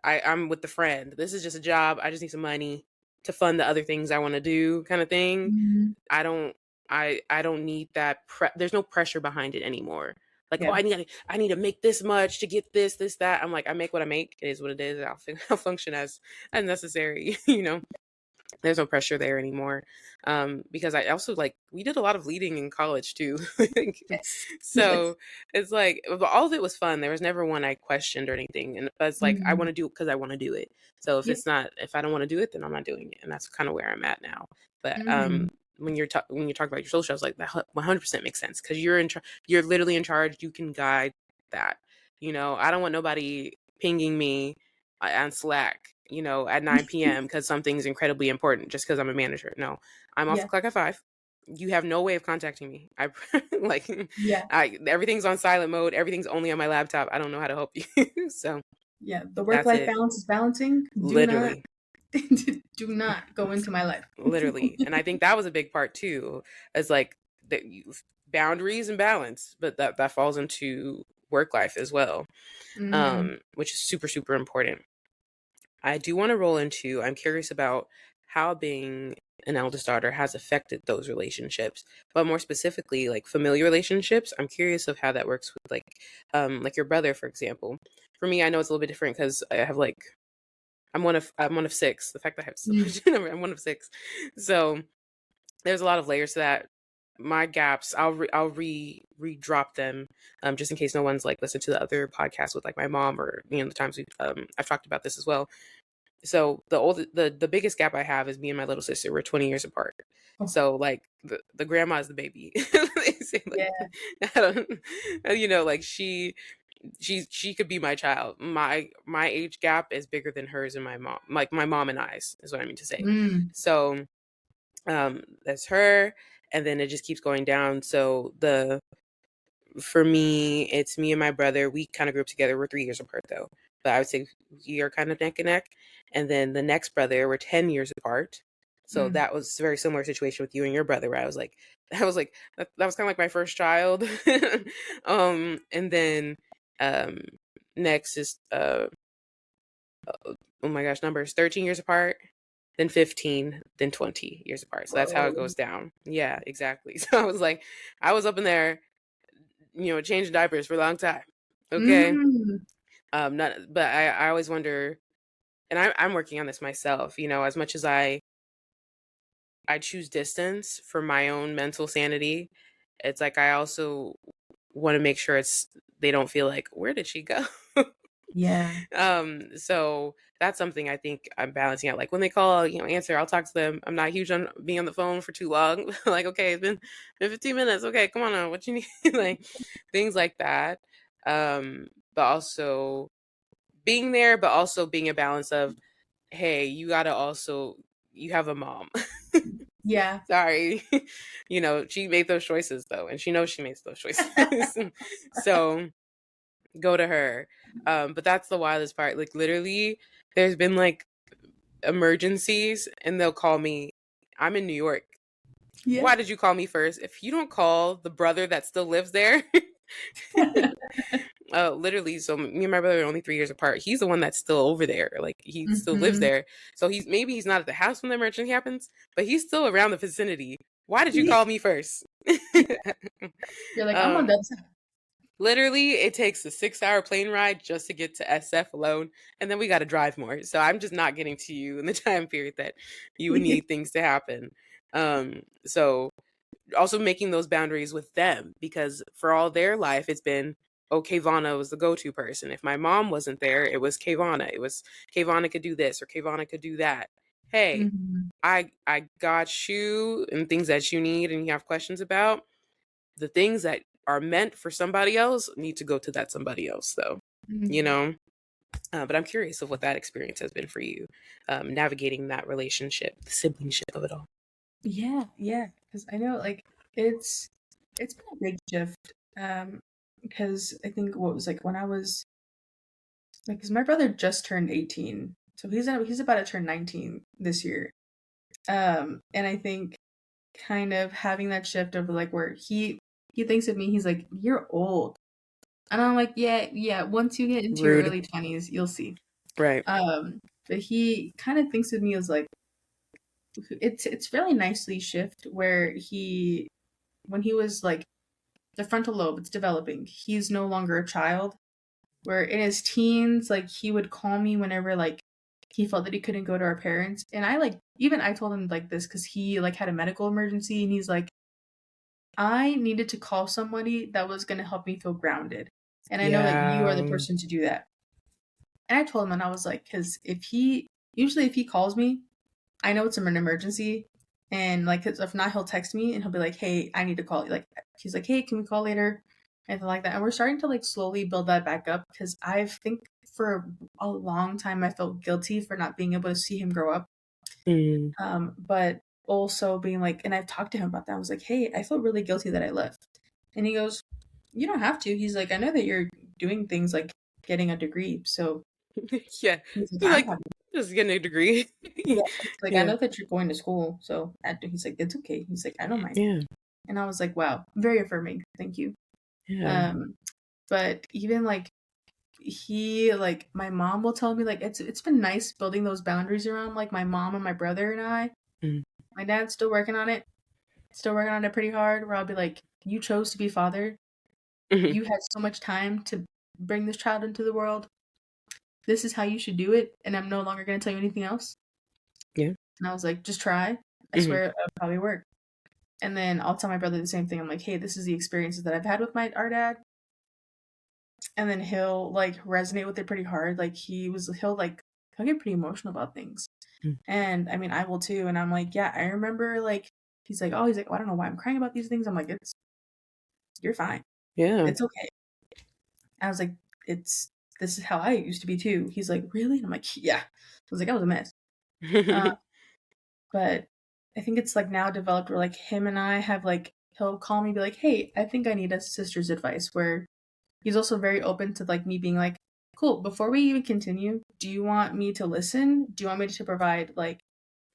I'm with the friend. This is just a job. I just need some money to fund the other things I want to do, kind of thing. Hmm. I don't, I don't need that. There's no pressure behind it anymore. Like, oh, Yeah. I need to make this much to get this, that. I'm like, I make what I make. It is what it is. I'll function as necessary. There's no pressure there anymore. Because I also like, we did a lot of leading in college too. Yes. Yes. So it's like, but all of it was fun. There was never one I questioned or anything. And but it's like, I want Hmm. to do it because I want to do it. So Yep. if I don't want to do it, then I'm not doing it. And that's kind of where I'm at now. But Hmm. when when you talk about your social, I was like, that 100% makes sense, because you're literally in charge. You can guide that. I don't want nobody pinging me on Slack, at 9 p.m. because something's incredibly important just because I'm a manager. No, I'm off the Yeah. clock at 5. You have no way of contacting me. I like, Yeah. everything's on silent mode. Everything's only on my laptop. I don't know how to help you. So Yeah. The work that's life it. balance is balancing. Do not Literally, do not go into my life. literally. And I think that was a big part too. Is like that boundaries and balance, but that falls into work life as well, Hmm. which is super super important. I do want to roll into, I'm curious about how being an eldest daughter has affected those relationships, but more specifically, like familiar relationships. I'm curious of how that works with like your brother, for example. For me, I know it's a little bit different because I have like, I'm one of six. The fact that I have so Mm. much number, I'm one of six. So there's a lot of layers to that. My gaps, I'll re-drop them, just in case no one's like listened to the other podcast with like my mom, or the times I've talked about this as well. So the biggest gap I have is me and my little sister. We're 20 years apart. Oh, So like the grandma is the baby. They say, like, yeah. I don't, like she could be my child. My age gap is bigger than hers and my mom. Like my mom and I's is what I mean to say. Mm. So that's her. and then it just keeps going down. So the for me, it's me and my brother. We kind of grew up together. We're 3 years apart though, but I would say we are kind of neck and neck. And then the next brother, we're 10 years apart. So Mm, that was a very similar situation with you and your brother, where I was like, that was kind of like my first child. And then um, next is oh my gosh, numbers 13 years apart, then 15, then 20 years apart. So that's how it whoa. goes down. Yeah, exactly. So I was like, I was up in there, changing diapers for a long time. Okay. Mm, Not, but I always wonder, and I'm working on this myself, as much as I choose distance for my own mental sanity, it's like I also want to make sure they don't feel like, where did she go? yeah. So that's something I think I'm balancing out. Like when they call, answer, I'll talk to them. I'm not huge on being on the phone for too long. Like, okay, it's been 15 minutes. Okay, come on now. What you need? Like things like that. But also being there, but also being a balance of, hey, you have a mom. Yeah. Sorry. She made those choices though, and she knows she makes those choices. So go to her. But that's the wildest part. Like literally, there's been like emergencies, and they'll call me. I'm in New York. Yeah. Why did you call me first? If you don't call the brother that still lives there, literally. So me and my brother are only 3 years apart. He's the one that's still over there. Like he still lives Hmm. there. So he's not at the house when the emergency happens, but he's still around the vicinity. Why did you call me first? You're like, I'm on um, that side. Literally, it takes a 6 hour plane ride just to get to SF alone, and then we got to drive more. So I'm just not getting to you in the time period that you would need things to happen. So also making those boundaries with them, because for all their life, it's been, oh, Kayvana was the go-to person. If my mom wasn't there, it was Kayvana. It was Kayvana could do this or Kayvana could do that. Hey, Hmm. I got you and things that you need and you have questions about. The things that are meant for somebody else need to go to that somebody else, though. You Hmm. know. But I'm curious of what that experience has been for you, navigating that relationship, the siblingship of it all. Yeah, yeah. Because I know, like, it's been a big shift. Because I think what was like when I was like, because my brother just turned 18, so he's about to turn 19 this year. And I think kind of having that shift of like where he thinks of me, he's like, "You're old," and I'm like, "Yeah, yeah. Once you get into your Rude. early 20s, you'll see." Right. But he kind of thinks of me as like it's really nicely shift where he when he was like the frontal lobe, it's developing. He's no longer a child. Where in his teens, like he would call me whenever like he felt that he couldn't go to our parents, and I like even I told him like this because he like had a medical emergency, and he's like, I needed to call somebody that was gonna help me feel grounded, and I know that you are the Yeah. person to do that. And I told him, and I was like, because if he calls me, I know it's an emergency, and like if not, he'll text me and he'll be like, "Hey, I need to call you." Like he's like, "Hey, can we call later?" Anything like that. And we're starting to like slowly build that back up because I think for a long time I felt guilty for not being able to see him grow up. Mm. But also being like, and I've talked to him about that. I was like, "Hey, I feel really guilty that I left," and he goes, "You don't have to." He's like, "I know that you're doing things like getting a degree, so." Yeah. He's like, You're "I'm like, happy." just getting a degree. Yeah, he's like, "I Yeah. know that you're going to school, so," he's like, "It's okay." He's like, "I don't mind." Yeah. And I was like, "Wow, very affirming. Thank you." Yeah. Um, but even like my mom will tell me like it's been nice building those boundaries around like my mom and my brother and I. Mm. My dad's still working on it, still working on it pretty hard. Where I'll be like, "You chose to be father. Mhm. You had so much time to bring this child into the world. This is how you should do it, and I'm no longer going to tell you anything else." Yeah. And I was like, "Just try. I Mhm. swear it'll probably work." And then I'll tell my brother the same thing. I'm like, "Hey, this is the experiences that I've had with my our dad." And then he'll like resonate with it pretty hard. Like he'll get pretty emotional about things. Mm. And I mean, I will too. And I'm like, yeah, I remember like he's like, well, I don't know why I'm crying about these things. I'm like, you're fine. Yeah. It's okay. I was like, it's this is how I used to be too. He's like, really? And I'm like, yeah. I was like, I was a mess. Uh, but I think it's like now developed where like him and I have like he'll call me, be like, hey, I think I need a sister's advice. Where he's also very open to like me being like, cool, before we even continue, do you want me to listen? Do you want me to provide like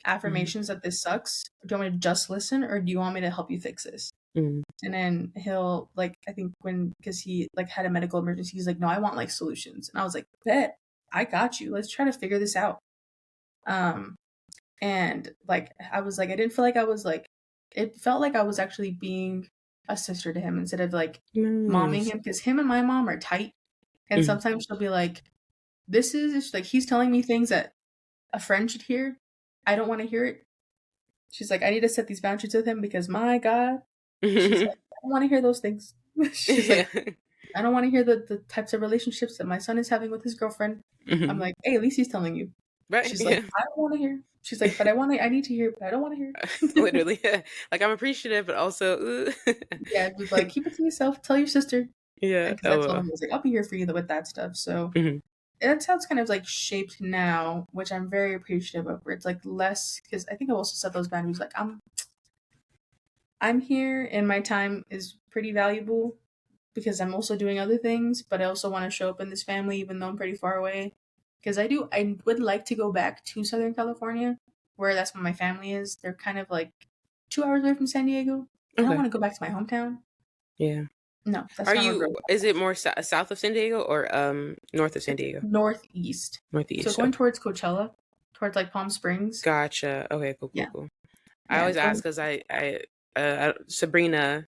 Mhm. affirmations that this sucks? Do you want me to just listen, or do you want me to help you fix this? Mhm. And then he'll like, I think when, because he like had a medical emergency, he's like, no, I want like solutions. And I was like, bet, I got you. Let's try to figure this out. Um, and like I was like, I didn't feel like I was like, it felt like I was actually being a sister to him instead of like momming Nice. him, because him and my mom are tight. And Mhm. sometimes she'll be like, this is like he's telling me things that a friend should hear. I don't want to hear it. She's like, I need to set these boundaries with him because my God. She's like, I don't want to hear those things. She's Yeah. like, I don't want to hear the types of relationships that my son is having with his girlfriend. I'm Mhm. like, hey, at least he's telling you. Right. She's like, Yeah. I don't want to hear. She's like, but I need to hear, but I don't want to hear. Literally. Yeah. Like I'm appreciative, but also, Yeah, but like, keep it to yourself. Tell your sister. yeah. Because I Oh told well. him, I was like, I'll be here for you with that stuff. So Mhm. that's how it's kind of like shaped now, which I'm very appreciative of. Where it's like less, because I think I've also set those boundaries. Like I'm here, and my time is pretty valuable because I'm also doing other things, but I also want to show up in this family, even though I'm pretty far away. Because I would like to go back to Southern California, where that's where my family is. They're kind of like 2 hours away from San Diego. I don't Okay. want to go back to my hometown. Yeah. No, that's Are not where you? growth Is it happens. more south of San Diego or north of San It's Diego? northeast, so Northeast. going Okay. towards Coachella, towards like Palm Springs. Gotcha. Okay. Cool. Cool. Yeah, Cool. I yeah, always it's ask going. because Sabrina,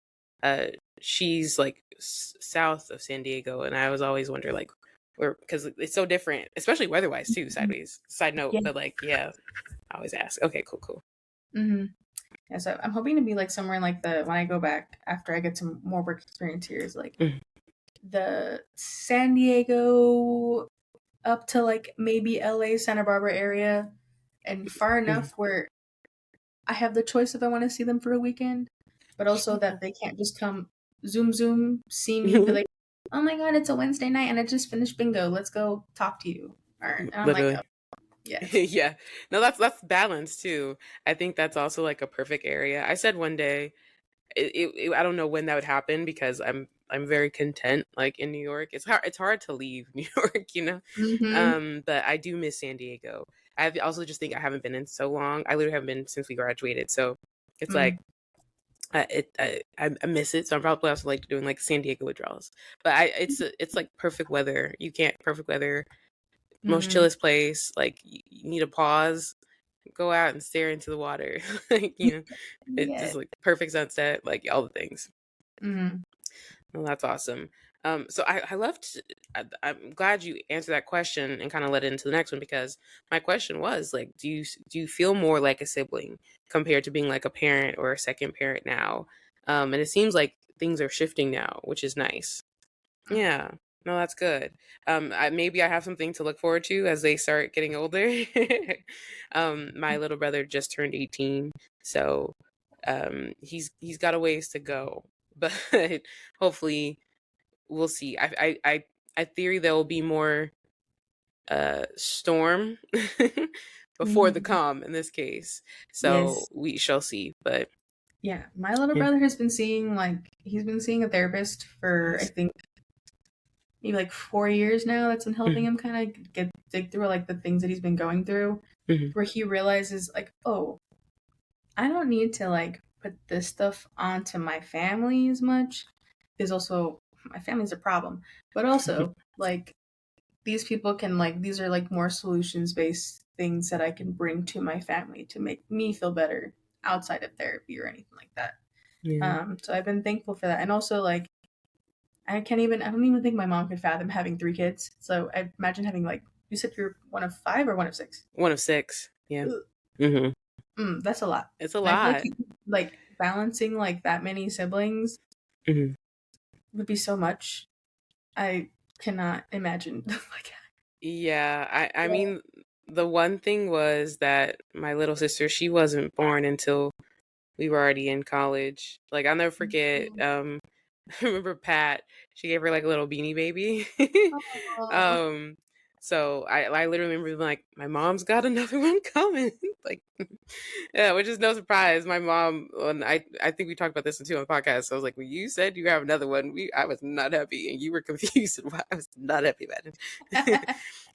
she's like south of San Diego, and I was always wonder like where because it's so different, especially weather-wise too. Sideways. Side note, Yeah. but like yeah, I always ask. Okay. Cool. Cool. Mm-hmm. Yeah, so I'm hoping to be like somewhere in like the when I go back after I get some more work experience here is like Mhm. the San Diego up to like maybe LA, Santa Barbara area, and far Mhm. enough where I have the choice if I want to see them for a weekend, but also Yeah. that they can't just come zoom, see me, be like, oh my God, it's a Wednesday night and I just finished bingo. Let's go talk to you. Or, and I'm like, oh, Literally. yes. Yeah. No, that's balance too. I think that's also like a perfect area. I said one day I don't know when that would happen because I'm very content like in New York. It's hard to leave New York, you know. Mm-hmm. But I do miss San Diego. I also just think I haven't been in so long. I literally haven't been since we graduated. So it's like Mm-hmm. I miss it. So I'm probably also like doing like San Diego withdrawals. But it's like perfect weather. You can't perfect weather. Most Mm-hmm. chillest place. Like you need a pause, go out and stare into the water. Like, it Yeah. just like perfect sunset, like all the things. Mm-hmm. Well, that's awesome. So I loved. I'm glad you answered that question and kind of led into the next one because my question was like, do you feel more like a sibling compared to being like a parent or a second parent now? And it seems like things are shifting now, which is nice. Yeah. No, that's good. Maybe I have something to look forward to as they start getting older. My little brother just turned 18, so he's got a ways to go, but hopefully we'll see. I theory there will be more storm before the Mm-hmm. calm in this case, so Yes. we shall see. But Yeah. My little yeah. brother has been seeing like he's been seeing a therapist for I Nice. think maybe like 4 years now that's been helping Mhm, him kind of get dig through like the things that he's been going through mhm, where he realizes like, oh, I don't need to like put this stuff onto my family as much. Because also my family's a problem. But also like these people can like these are like more solutions based things that I can bring to my family to make me feel better outside of therapy or anything like that. yeah. So I've been thankful for that. And also like I don't even think my mom could fathom having 3 kids. So I imagine having like you said you're one of five or one of six. One of six. Yeah. Ugh. Hmm. That's a lot. It's a And I feel lot. like balancing like that many siblings Hmm. would be so much. I cannot imagine. Like, Yeah, I yeah. mean, the one thing was that my little sister, she wasn't born until we were already in college. Like I'll never forget, I remember Pat, she gave her like a little beanie baby. Oh. Um, so I literally remember being like, my mom's got another one coming. Like, yeah, which is no surprise. My mom, when I think we talked about this too on the podcast. So I was like, when you said you have another one, I was not happy, and you were confused. Why I was not happy about it,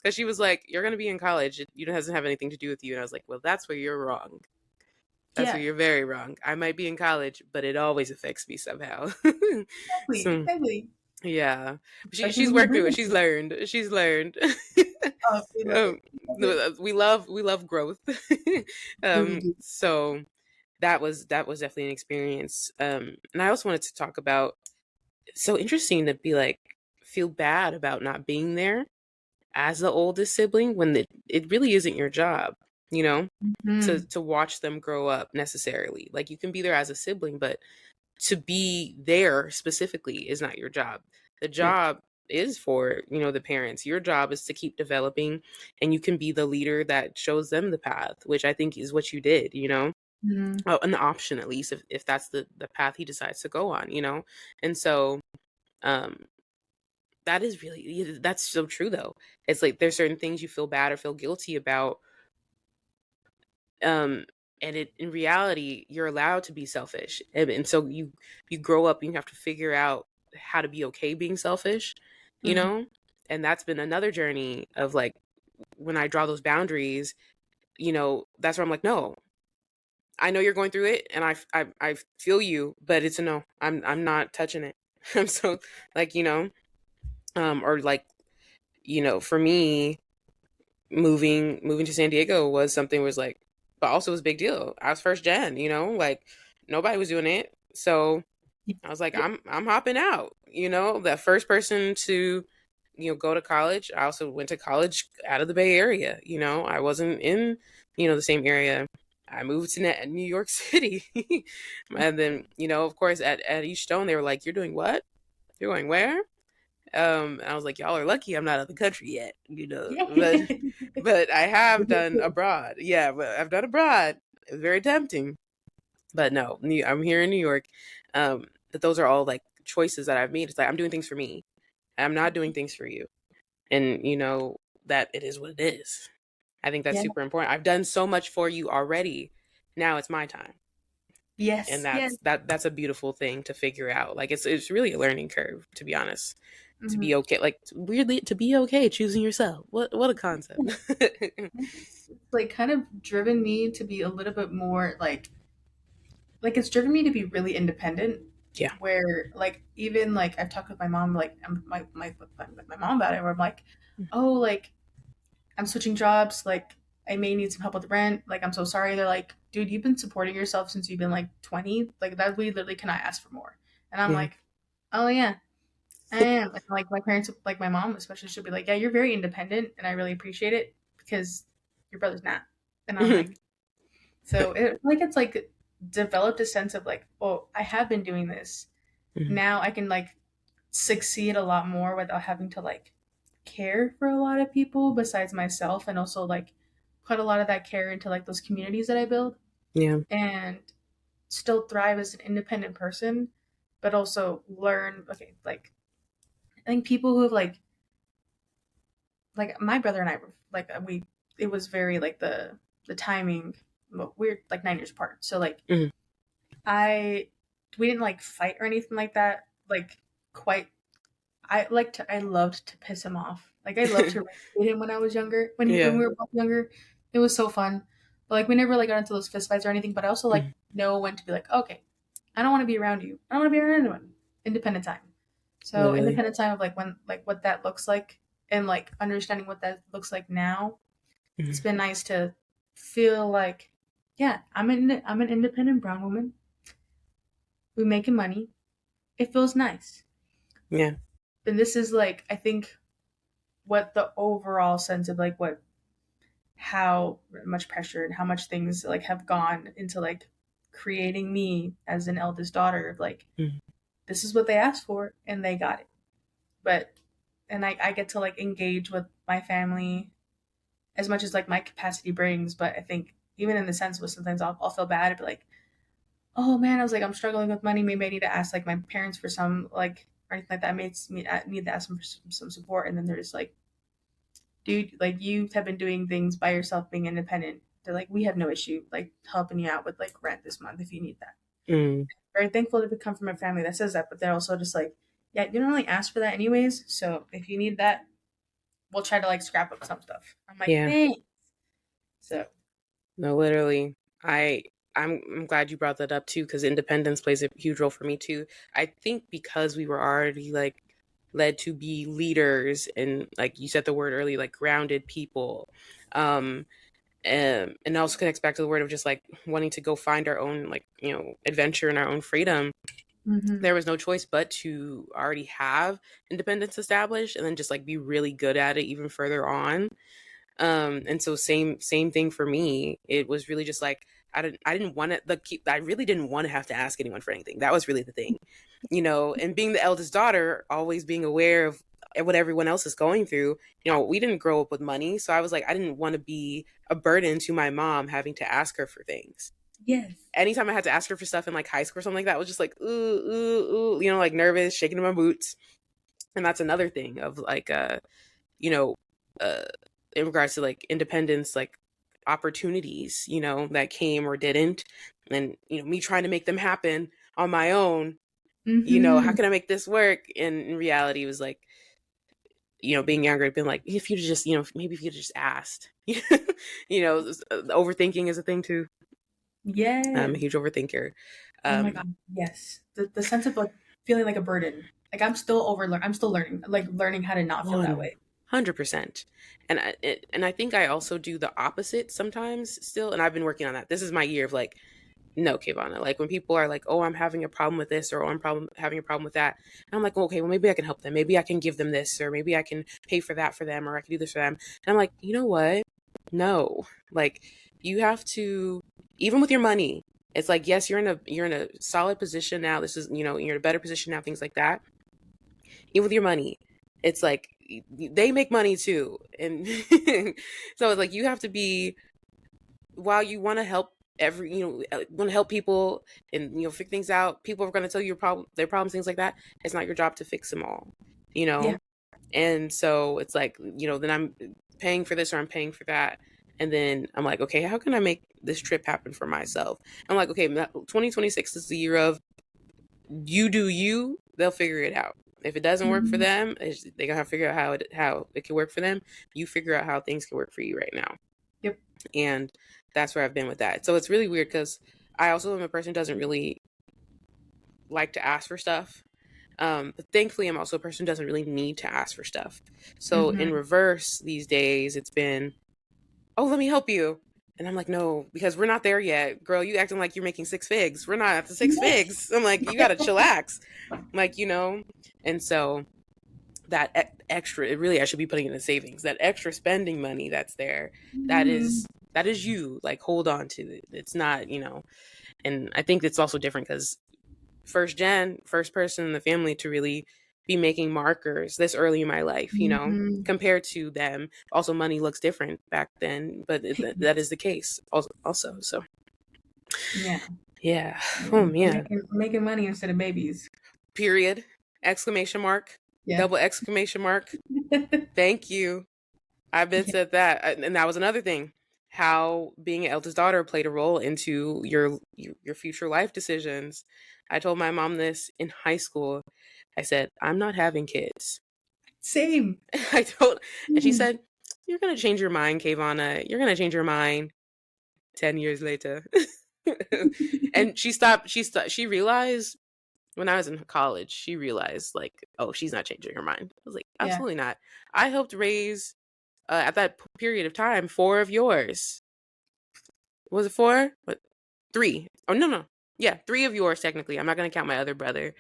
because she was like, "You're gonna be in college. It doesn't have anything to do with you." And I was like, "Well, that's where you're wrong. That's where Yeah, you're very wrong. I might be in college, but it always affects me somehow." exactly, So exactly. yeah, Especially she's when you're worked through it. breathing. She's learned. She's learned. Oh, we love it. We love it. We love growth. We do. So that was definitely an experience. And I also wanted to talk about, so interesting to be like, feel bad about not being there as the oldest sibling when it really isn't your job, you know, to Mhm. watch them grow up necessarily. Like, you can be there as a sibling, but to be there specifically is not your job. The Yeah. job is for, the parents. Your job is to keep developing, and you can be the leader that shows them the path, which I think is what you did, Mhm. an option, at least, if that's the path he decides to go on, and so um that is really, that's so true though. It's like there's certain things you feel bad or feel guilty about, um and in reality you're allowed to be selfish, and so you grow up and you have to figure out how to be okay being selfish, you Mhm. know and that's been another journey of like, when I draw those boundaries, that's where I'm like, no, I know you're going through it, and I feel you, but it's a no. I'm not touching it. I'm so, like, or like, for me, moving to San Diego was something, was like, but also was a big deal. I was first gen, like, nobody was doing it. So I was like, Yeah. I'm hopping out, that first person to, go to college. I also went to college out of the Bay Area. I wasn't in, the same area. I moved to New York City. And then, of course, at each stone, they were like, "You're doing what? You're going where?" I was like, "Y'all are lucky I'm not out of the country yet, Yeah. but I have done abroad. Yeah, but I've done abroad. It's very tempting, but no, I'm here in New York. But those are all like choices that I've made. It's like, I'm doing things for me. I'm not doing things for you, and that it is what it is. I think that's Yeah. super important. I've done so much for you already. Now it's my time, and Yes. Yes. that's a beautiful thing to figure out. Like, it's really a learning curve, to be honest. To Mhm. be okay, like, weirdly, to be okay choosing yourself. What a concept. It's like kind of driven me to be a little bit more like it's driven me to be really independent, Yeah. where like even like I've talked with my mom, like with my mom about it, where I'm like, oh, like I'm switching jobs, like I may need some help with rent, like I'm so sorry. They're like, dude, you've been supporting yourself since you've been like 20, like that, we literally cannot ask for more. And I'm Yeah. like, oh yeah, I am. And like my parents, like my mom especially, she'll be like, yeah, you're very independent and I really appreciate it because your brother's not. And I'm like, so it's like developed a sense of like, oh, I have been doing this. Now I can like succeed a lot more without having to like care for a lot of people besides myself, and also like put a lot of that care into like those communities that I build, Yeah. and still thrive as an independent person, but also learn, okay, like I think people who have like my brother and I were like we it was very like the timing, we're like 9 years apart, so like Mhm. I we didn't like fight or anything like that, like quite. I loved to piss him off. Like I loved to irritate him when I was younger. When Yeah. we were both younger, it was so fun. But like we never like got into those fist fights or anything. But I also like Mhm. know when to be like, okay, I don't want to be around you. I don't want to be around anyone. Independent time. So Literally. independent time of like when like what that looks like, and like understanding what that looks like now. It's Mhm. been nice to feel like, yeah, I'm an independent brown woman. We're making money. It feels nice. Yeah. And this is like I think what the overall sense of like what how much pressure and how much things like have gone into like creating me as an eldest daughter of like Mhm. this is what they asked for and they got it. But and I get to like engage with my family as much as like my capacity brings. But I think even in the sense with sometimes I'll feel bad, but like, oh man, I was like I'm struggling with money, maybe I need to ask like my parents for some like or anything like that. I need to ask them for some support, and then they're just like, dude, like you have been doing things by yourself, being independent. they're like, we have no issue like helping you out with like rent this month if you need that. Mm, Very thankful to come from a family that says that, but they're also just like, yeah, you don't really ask for that anyways. So if you need that, we'll try to like scrap up some stuff. I'm like, yeah. thanks. So No, literally. I I'm glad you brought that up too, because independence plays a huge role for me too. I think because we were already like led to be leaders and like you said the word earlier, like grounded people. Um and also connects back to the word of just like wanting to go find our own like, adventure and our own freedom. mm-hmm. There was no choice but to already have independence established and then just like be really good at it even further on. And so same thing for me. It was really just like I didn't want to I really didn't want to have to ask anyone for anything. That was really the thing. And being the eldest daughter, always being aware of what everyone else is going through. We didn't grow up with money, so I was like I didn't want to be a burden to my mom having to ask her for things. Yes. Anytime I had to ask her for stuff in like high school or something like that, I was just like ooh ooh ooh, like nervous, shaking in my boots. And that's another thing of like you know, uh, in regards to like independence, like opportunities, that came or didn't. And, me trying to make them happen on my own, how Mm-hmm. can I make this work? And in reality, it was like, being younger, I'd been like, if you just, maybe if you just asked, overthinking is a thing too. I'm a Yes. huge overthinker. Oh my Um, god. Yes. The sense of like feeling like a burden. Like I'm still learning, like learning how to not feel that way. 100%. And I think I also do the opposite sometimes still. And I've been working on that. This is my year of like, no, Kivana. Like when people are like, "Oh, I'm having a problem with this," or "Oh, I'm having a problem with that," and I'm like, well, "Okay, well, maybe I can help them. Maybe I can give them this, or maybe I can pay for that for them, or I can do this for them." And I'm like, you know what? No, like you have to, even with your money. It's like yes, you're in a solid position now. This is you're in a better position now. Things like that. Even with your money, it's like they make money too, and so it's like you have to be while you want to help want to help people and figure things out. People are going to tell you their problems, things like that. It's not your job to fix them all, you Yeah. know. And so it's like then I'm paying for this or I'm paying for that, and then I'm like, okay, how can I make this trip happen for myself? I'm like, okay, 2026 is the year of you do you. They'll figure it out. If it doesn't work for Mm-hmm. them, they gotta figure out how it can work for them. You figure out how things can work for you right now. Yep. And that's where I've been with that. So it's really weird because I also am a person who doesn't really like to ask for stuff. But thankfully, I'm also a person who doesn't really need to ask for stuff. So in Mm-hmm. reverse, these days, it's been, oh, let me help you. And I'm like, no, because we're not there yet. Girl, you acting like you're making six figs. We're not at the six figs. I'm like, you got to chillax. Like, and so that extra, it really, I should be putting it in savings. That extra spending money that's there, that Mm-hmm. is that is you. Like, hold on to it. It's not, and I think it's also different because first person in the family to really be making markers this early in my life, Mm-hmm. compared to them. Also, money looks different back then, but that is the case also. So, Yeah. yeah. Yeah. Oh We're man. making money instead of babies. Period. Exclamation mark. Yeah. Double exclamation mark. Thank you. I've been Yeah. said that, and that was another thing. How being an eldest daughter played a role into your future life decisions. I told my mom this in high school. I said, I'm not having kids. Same. I told, and she Mhm. said, "You're gonna change your mind, Kavana. You're gonna change your mind." 10 years later, and She realized when I was in college. She realized like, oh, she's not changing her mind. I was like, Yeah. absolutely not. I helped raise at that period of time four of yours. Was it four? What? Three? Oh no. Yeah, three of yours technically. I'm not gonna count my other brother.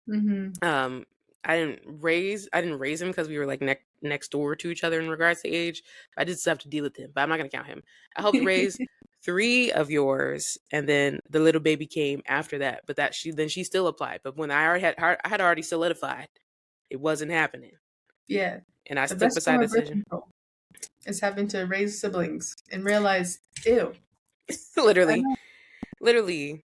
Mm-hmm. Um, I didn't raise him because we were like next door to each other in regards to age. I did still have to deal with him, but I'm not gonna count him. I helped raise three of yours, and then the little baby came after that. But she still applied. But when I had already solidified, it wasn't happening, Yeah. and I The stood best form beside the of birth decision. control is having to raise siblings and realize, ew. I literally, know. literally,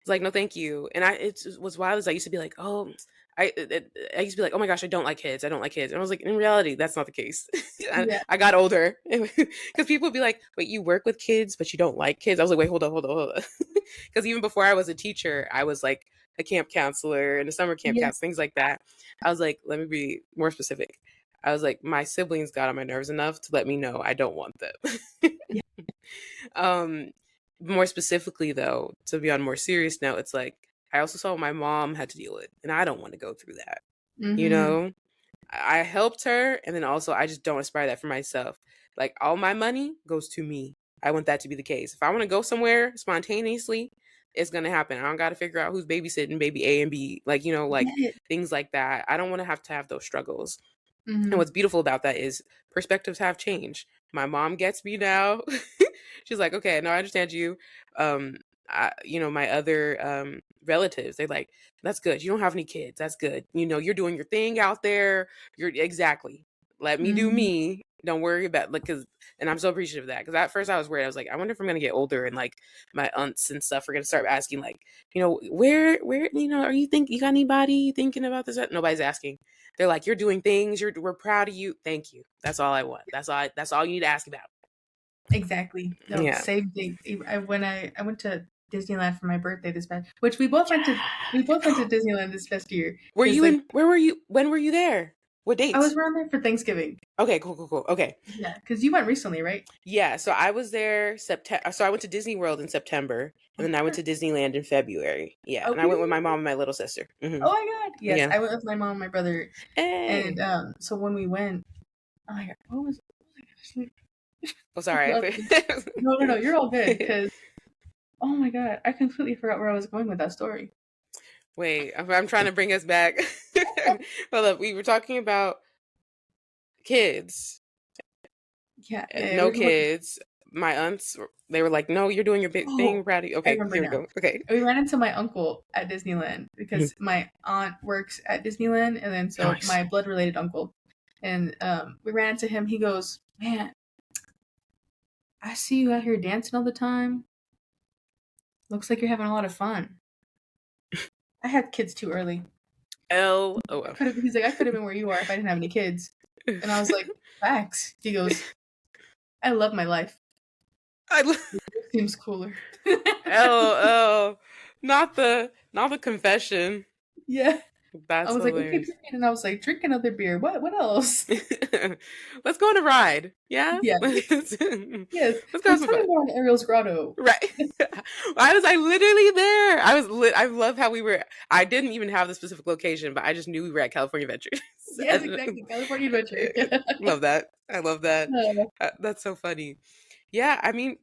it's like no, thank you. And it was wild as I used to be like, oh. I used to be like, oh my gosh, I don't like kids. I don't like kids. And I was like, in reality, that's not the case. Yeah. I got older because people would be like, wait, you work with kids, but you don't like kids. I was like, wait, hold on, hold on, hold on. Because even before I was a teacher, I was like a camp counselor and a summer camp Yeah. counselor, things like that. I was like, let me be more specific. I was like, my siblings got on my nerves enough to let me know I don't want them. Yeah. um, More specifically, though, to be on a more serious note, it's like I also saw what my mom had to deal with, and I don't want to go through that. You Mm-hmm. know, I helped her, and then also I just don't aspire that for myself. Like all my money goes to me. I want that to be the case. If I want to go somewhere spontaneously, it's gonna happen. I don't got to figure out who's babysitting baby A and B, like like Yeah. things like that. I don't want to have those struggles. And Mm-hmm. what's beautiful about that is perspectives have changed. My mom gets me now. She's like, okay, no, I understand you. Um, my other relatives, they're like, that's good. You don't have any kids. That's good. You're doing your thing out there. You're exactly. Let me do Mm-hmm. me. Don't worry about like, cause, and I'm so appreciative of that. Cause at first I was worried. I was like, I wonder if I'm gonna get older and like my aunts and stuff are gonna start asking like, where, are you think you got anybody thinking about this? Nobody's asking. They're like, you're doing things. We're proud of you. Thank you. That's all I want. That's all you need to ask about. Exactly. No, Yeah. same thing. I went to Disneyland for my birthday this past, which we both went to Disneyland this past year Were because you like in? Where were you? When were you there? What I was dates? around there for Thanksgiving. Okay, cool, cool, cool. Okay, Yeah, because you went recently, right? yeah. So I was there September. So I went to Disney World in September, and then I went to Disneyland in February. Yeah, and I Okay. went with my mom and my little sister. Oh my God. Yes, Yeah. I went with my mom and my brother, and Hey. so when we went, oh my God, what was Oh, sorry. no, no, no, you're all good because oh my God, I completely forgot where I was going with that story. Wait, I'm trying to bring us back. Hold up. We were talking about kids. Yeah, yeah, we No were talking. kids. My aunts, they were like, "No, you're doing your big thing. Oh, We're proud of you." I Okay, remember here we now. go. Okay. We ran into my uncle at Disneyland Mhm. because my aunt works at Disneyland, and then so Nice. my blood related uncle, and we ran into him. He goes, "Man, I see you out here dancing all the time. Looks like you're having a lot of fun." I had kids too early. L O I L. could have. He's like, I could have been where you are if I didn't have any kids. And I was like, facts. He goes, I love my life. I It seems cooler. LOL. Not the confession. Yeah. I That's was like, okay, hilarious. drinking. And I was like, drink another beer. What else? Let's go on a ride. Yeah? Yeah. Let's Yes. go have Like, some tell me fun. more on Ariel's Grotto. Right. I literally there. I love how we were I didn't even have the specific location, but I just knew we were at California Adventures. Yes, exactly. California Adventure. Yeah. Love that. I love that. That's so funny. Yeah, I mean,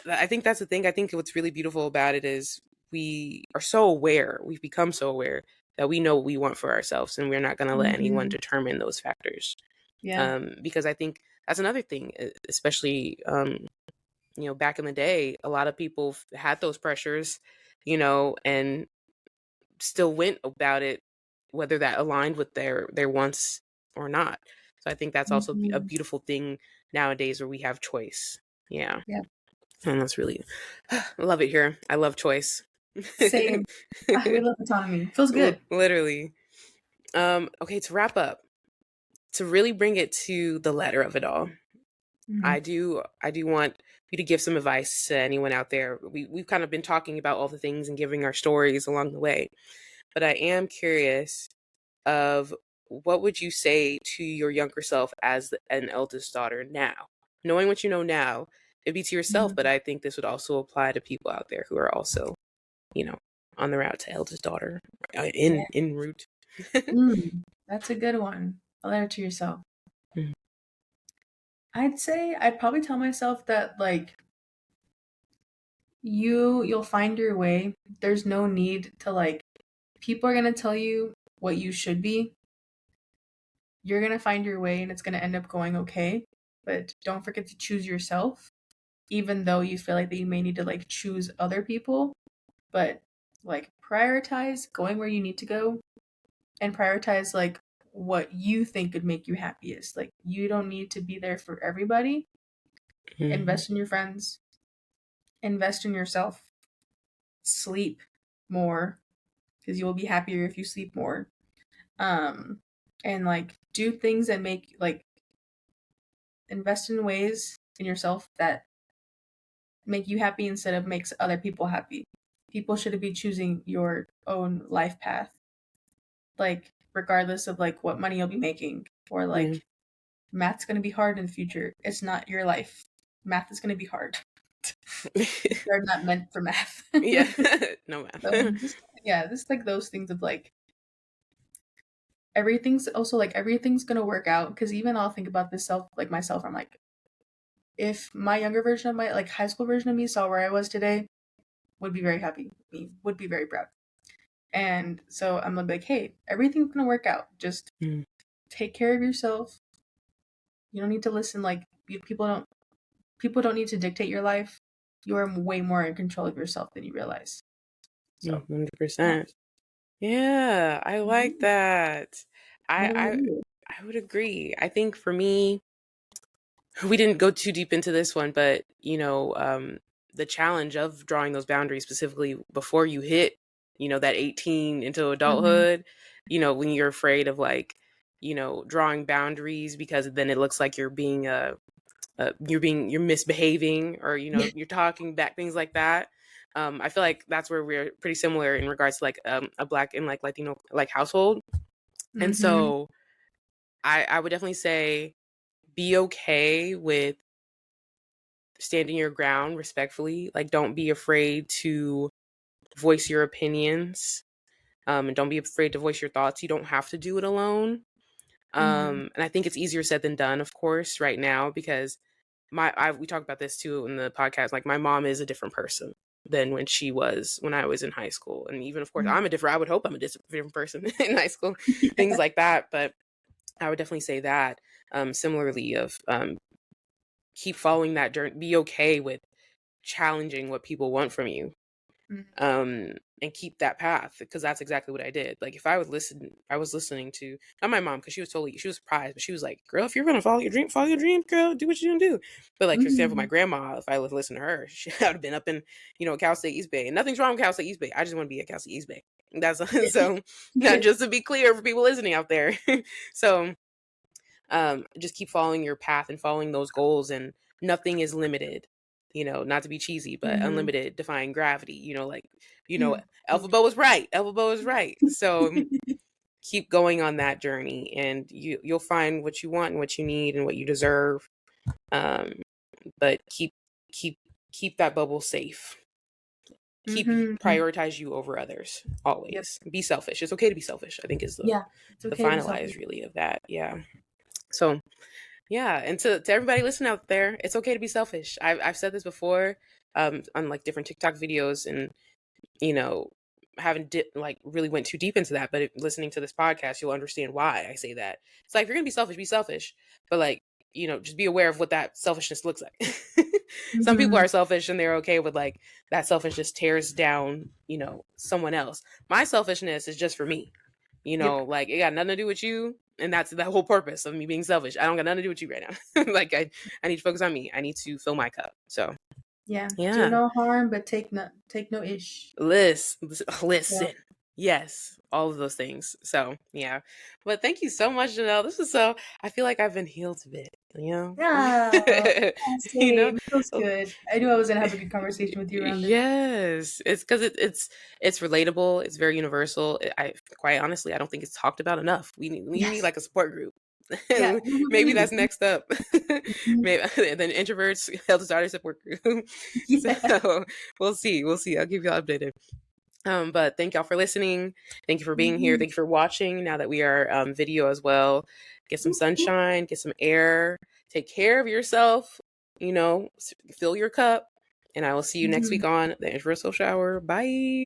I think that's the thing. I think what's really beautiful about it is we are so aware. We've become so aware that we know what we want for ourselves, and we're not going to let anyone Hmm. determine those factors. Yeah. Because I think that's another thing, especially back in the day, a lot of people had those pressures, and still went about it, whether that aligned with their wants or not. So I think that's also a Hmm. beautiful thing nowadays where we have choice. Yeah. Yeah. And that's really, I love it here. I love choice. Same. Ah, we love autonomy. Feels good. Literally. Okay, to wrap up, to really bring it to the letter of it all, Hmm. I do want you to give some advice to anyone out there. We've kind of been talking about all the things and giving our stories along the way, but I am curious of what would you say to your younger self as an eldest daughter now, knowing what you know now. It'd be to yourself, but Hmm. I think this would also apply to people out there who are also you know, on the route to eldest daughter, Yeah. in route. That's a good one. A letter to yourself. Mhm. I'd say I'd probably tell myself that like you'll find your way. There's no need to like people are gonna tell you what you should be. You're gonna find your way and it's gonna end up going okay. But don't forget to choose yourself, even though you feel like that you may need to like choose other people. But like prioritize going where you need to go and prioritize like what you think would make you happiest. Like you don't need to be there for everybody. Mhm. Invest in your friends, invest in yourself, sleep more because you will be happier if you sleep more. um and like do things that make like invest in ways in yourself that make you happy instead of makes other people happy. People should be choosing your own life path, like regardless of like what money you'll be making, or Yeah. like math's gonna be hard in the future. It's not your life. Math is gonna be hard. You're not meant for math. Yeah. No So math. just yeah, just like those things of like everything's also like everything's gonna work out. Because even I'll think about this self like myself. I'm like, if my younger version of my like high school version of me saw where I was today, would be very happy. Me would be very proud. And so I'm like, hey, everything's gonna work out. Just Mm, take care of yourself. You don't need to listen like people don't need to dictate your life. You are way more in control of yourself than you realize. So yeah. 100%. Yeah, I like Mhm. that. I What about I you? I would agree. I think for me, we didn't go too deep into this one, but the challenge of drawing those boundaries specifically before you hit, that 18 into Mm-hmm. adulthood, when you're afraid of like, drawing boundaries because then it looks like you're misbehaving or Yeah. you're talking back, things like that. I feel like that's where we're pretty similar in regards to like a Black and like Latino like household. And Mm-hmm. so I would definitely say be okay with standing your ground respectfully. Like, don't be afraid to voice your opinions, and don't be afraid to voice your thoughts. You don't have to do it alone. Mm-hmm. And I think it's easier said than done, of course, right now, because we talked about this too in the podcast. Like, my mom is a different person than when I was in high school. And even, of course, I would hope I'm a different person in high school, things Yeah. like that. But I would definitely say that, similarly, of keep following that journey, be okay with challenging what people want from you, Mm-hmm. um and keep that path, because that's exactly what I did. Like, if I was listening to, not my mom, because she was surprised, but she was like, girl, if you're gonna follow your dream, girl, do what you're gonna do. But like, for example, my Mm-hmm. grandma, if I would listen to her, she would have been up in, Cal State East Bay. And nothing's wrong with Cal State East Bay, I just want to be at Cal State East Bay. That's so, not Yeah. just to be clear for people listening out there. So just keep following your path and following those goals, and nothing is limited, not to be cheesy, but Mm-hmm. unlimited defying gravity, like, you know Mm. Elphaba was right, so keep going on that journey, and you'll find what you want and what you need and what you deserve. um but keep keep that bubble safe. Keep Mm-hmm. prioritize you over others Yep. always. Be selfish. It's okay to be selfish, I think, is Yeah. It's the okay to be selfish. finalize really of that. Yeah. So yeah, and to everybody listening out there, it's okay to be selfish. I've said this before, on like different TikTok videos, and you know, haven't like really went too deep into that. But listening to this podcast, you'll understand why I say that. It's like, if you're gonna be selfish, but like, just be aware of what that selfishness looks like. Some people Mm-hmm. are selfish and they're okay with like that selfishness tears down, someone else. My selfishness is just for me. Yep. Like, it got nothing to do with you. And that's the whole purpose of me being selfish. I don't got nothing to do with you right now. Like, I need to focus on me. I need to fill my cup. So Yeah. Do yeah. no harm, but take no ish. Listen. Yep. Yes, all of those things. So yeah. But thank you so much, Jennell. This is so, I feel like I've been healed a bit, Yeah. Yeah, you know? same. It feels good. I knew I was gonna have a good conversation with you around this. Yes, it's because it's relatable. It's very universal. I quite honestly, I don't think it's talked about enough. We need Yes. like a support group. Yeah. Maybe that's next up. Mhm. Maybe then introverts, eldest daughter support group. Yeah. So we'll see. We'll see. I'll keep y'all updated. But thank y'all for listening. Thank you for being here. Mhm. Thank you for watching. Now that we are video as well, get some Whoop, whoop. sunshine, get some air, take care of yourself. Fill your cup. And I will see you next week Mhm. on the Introversial Shower. Bye.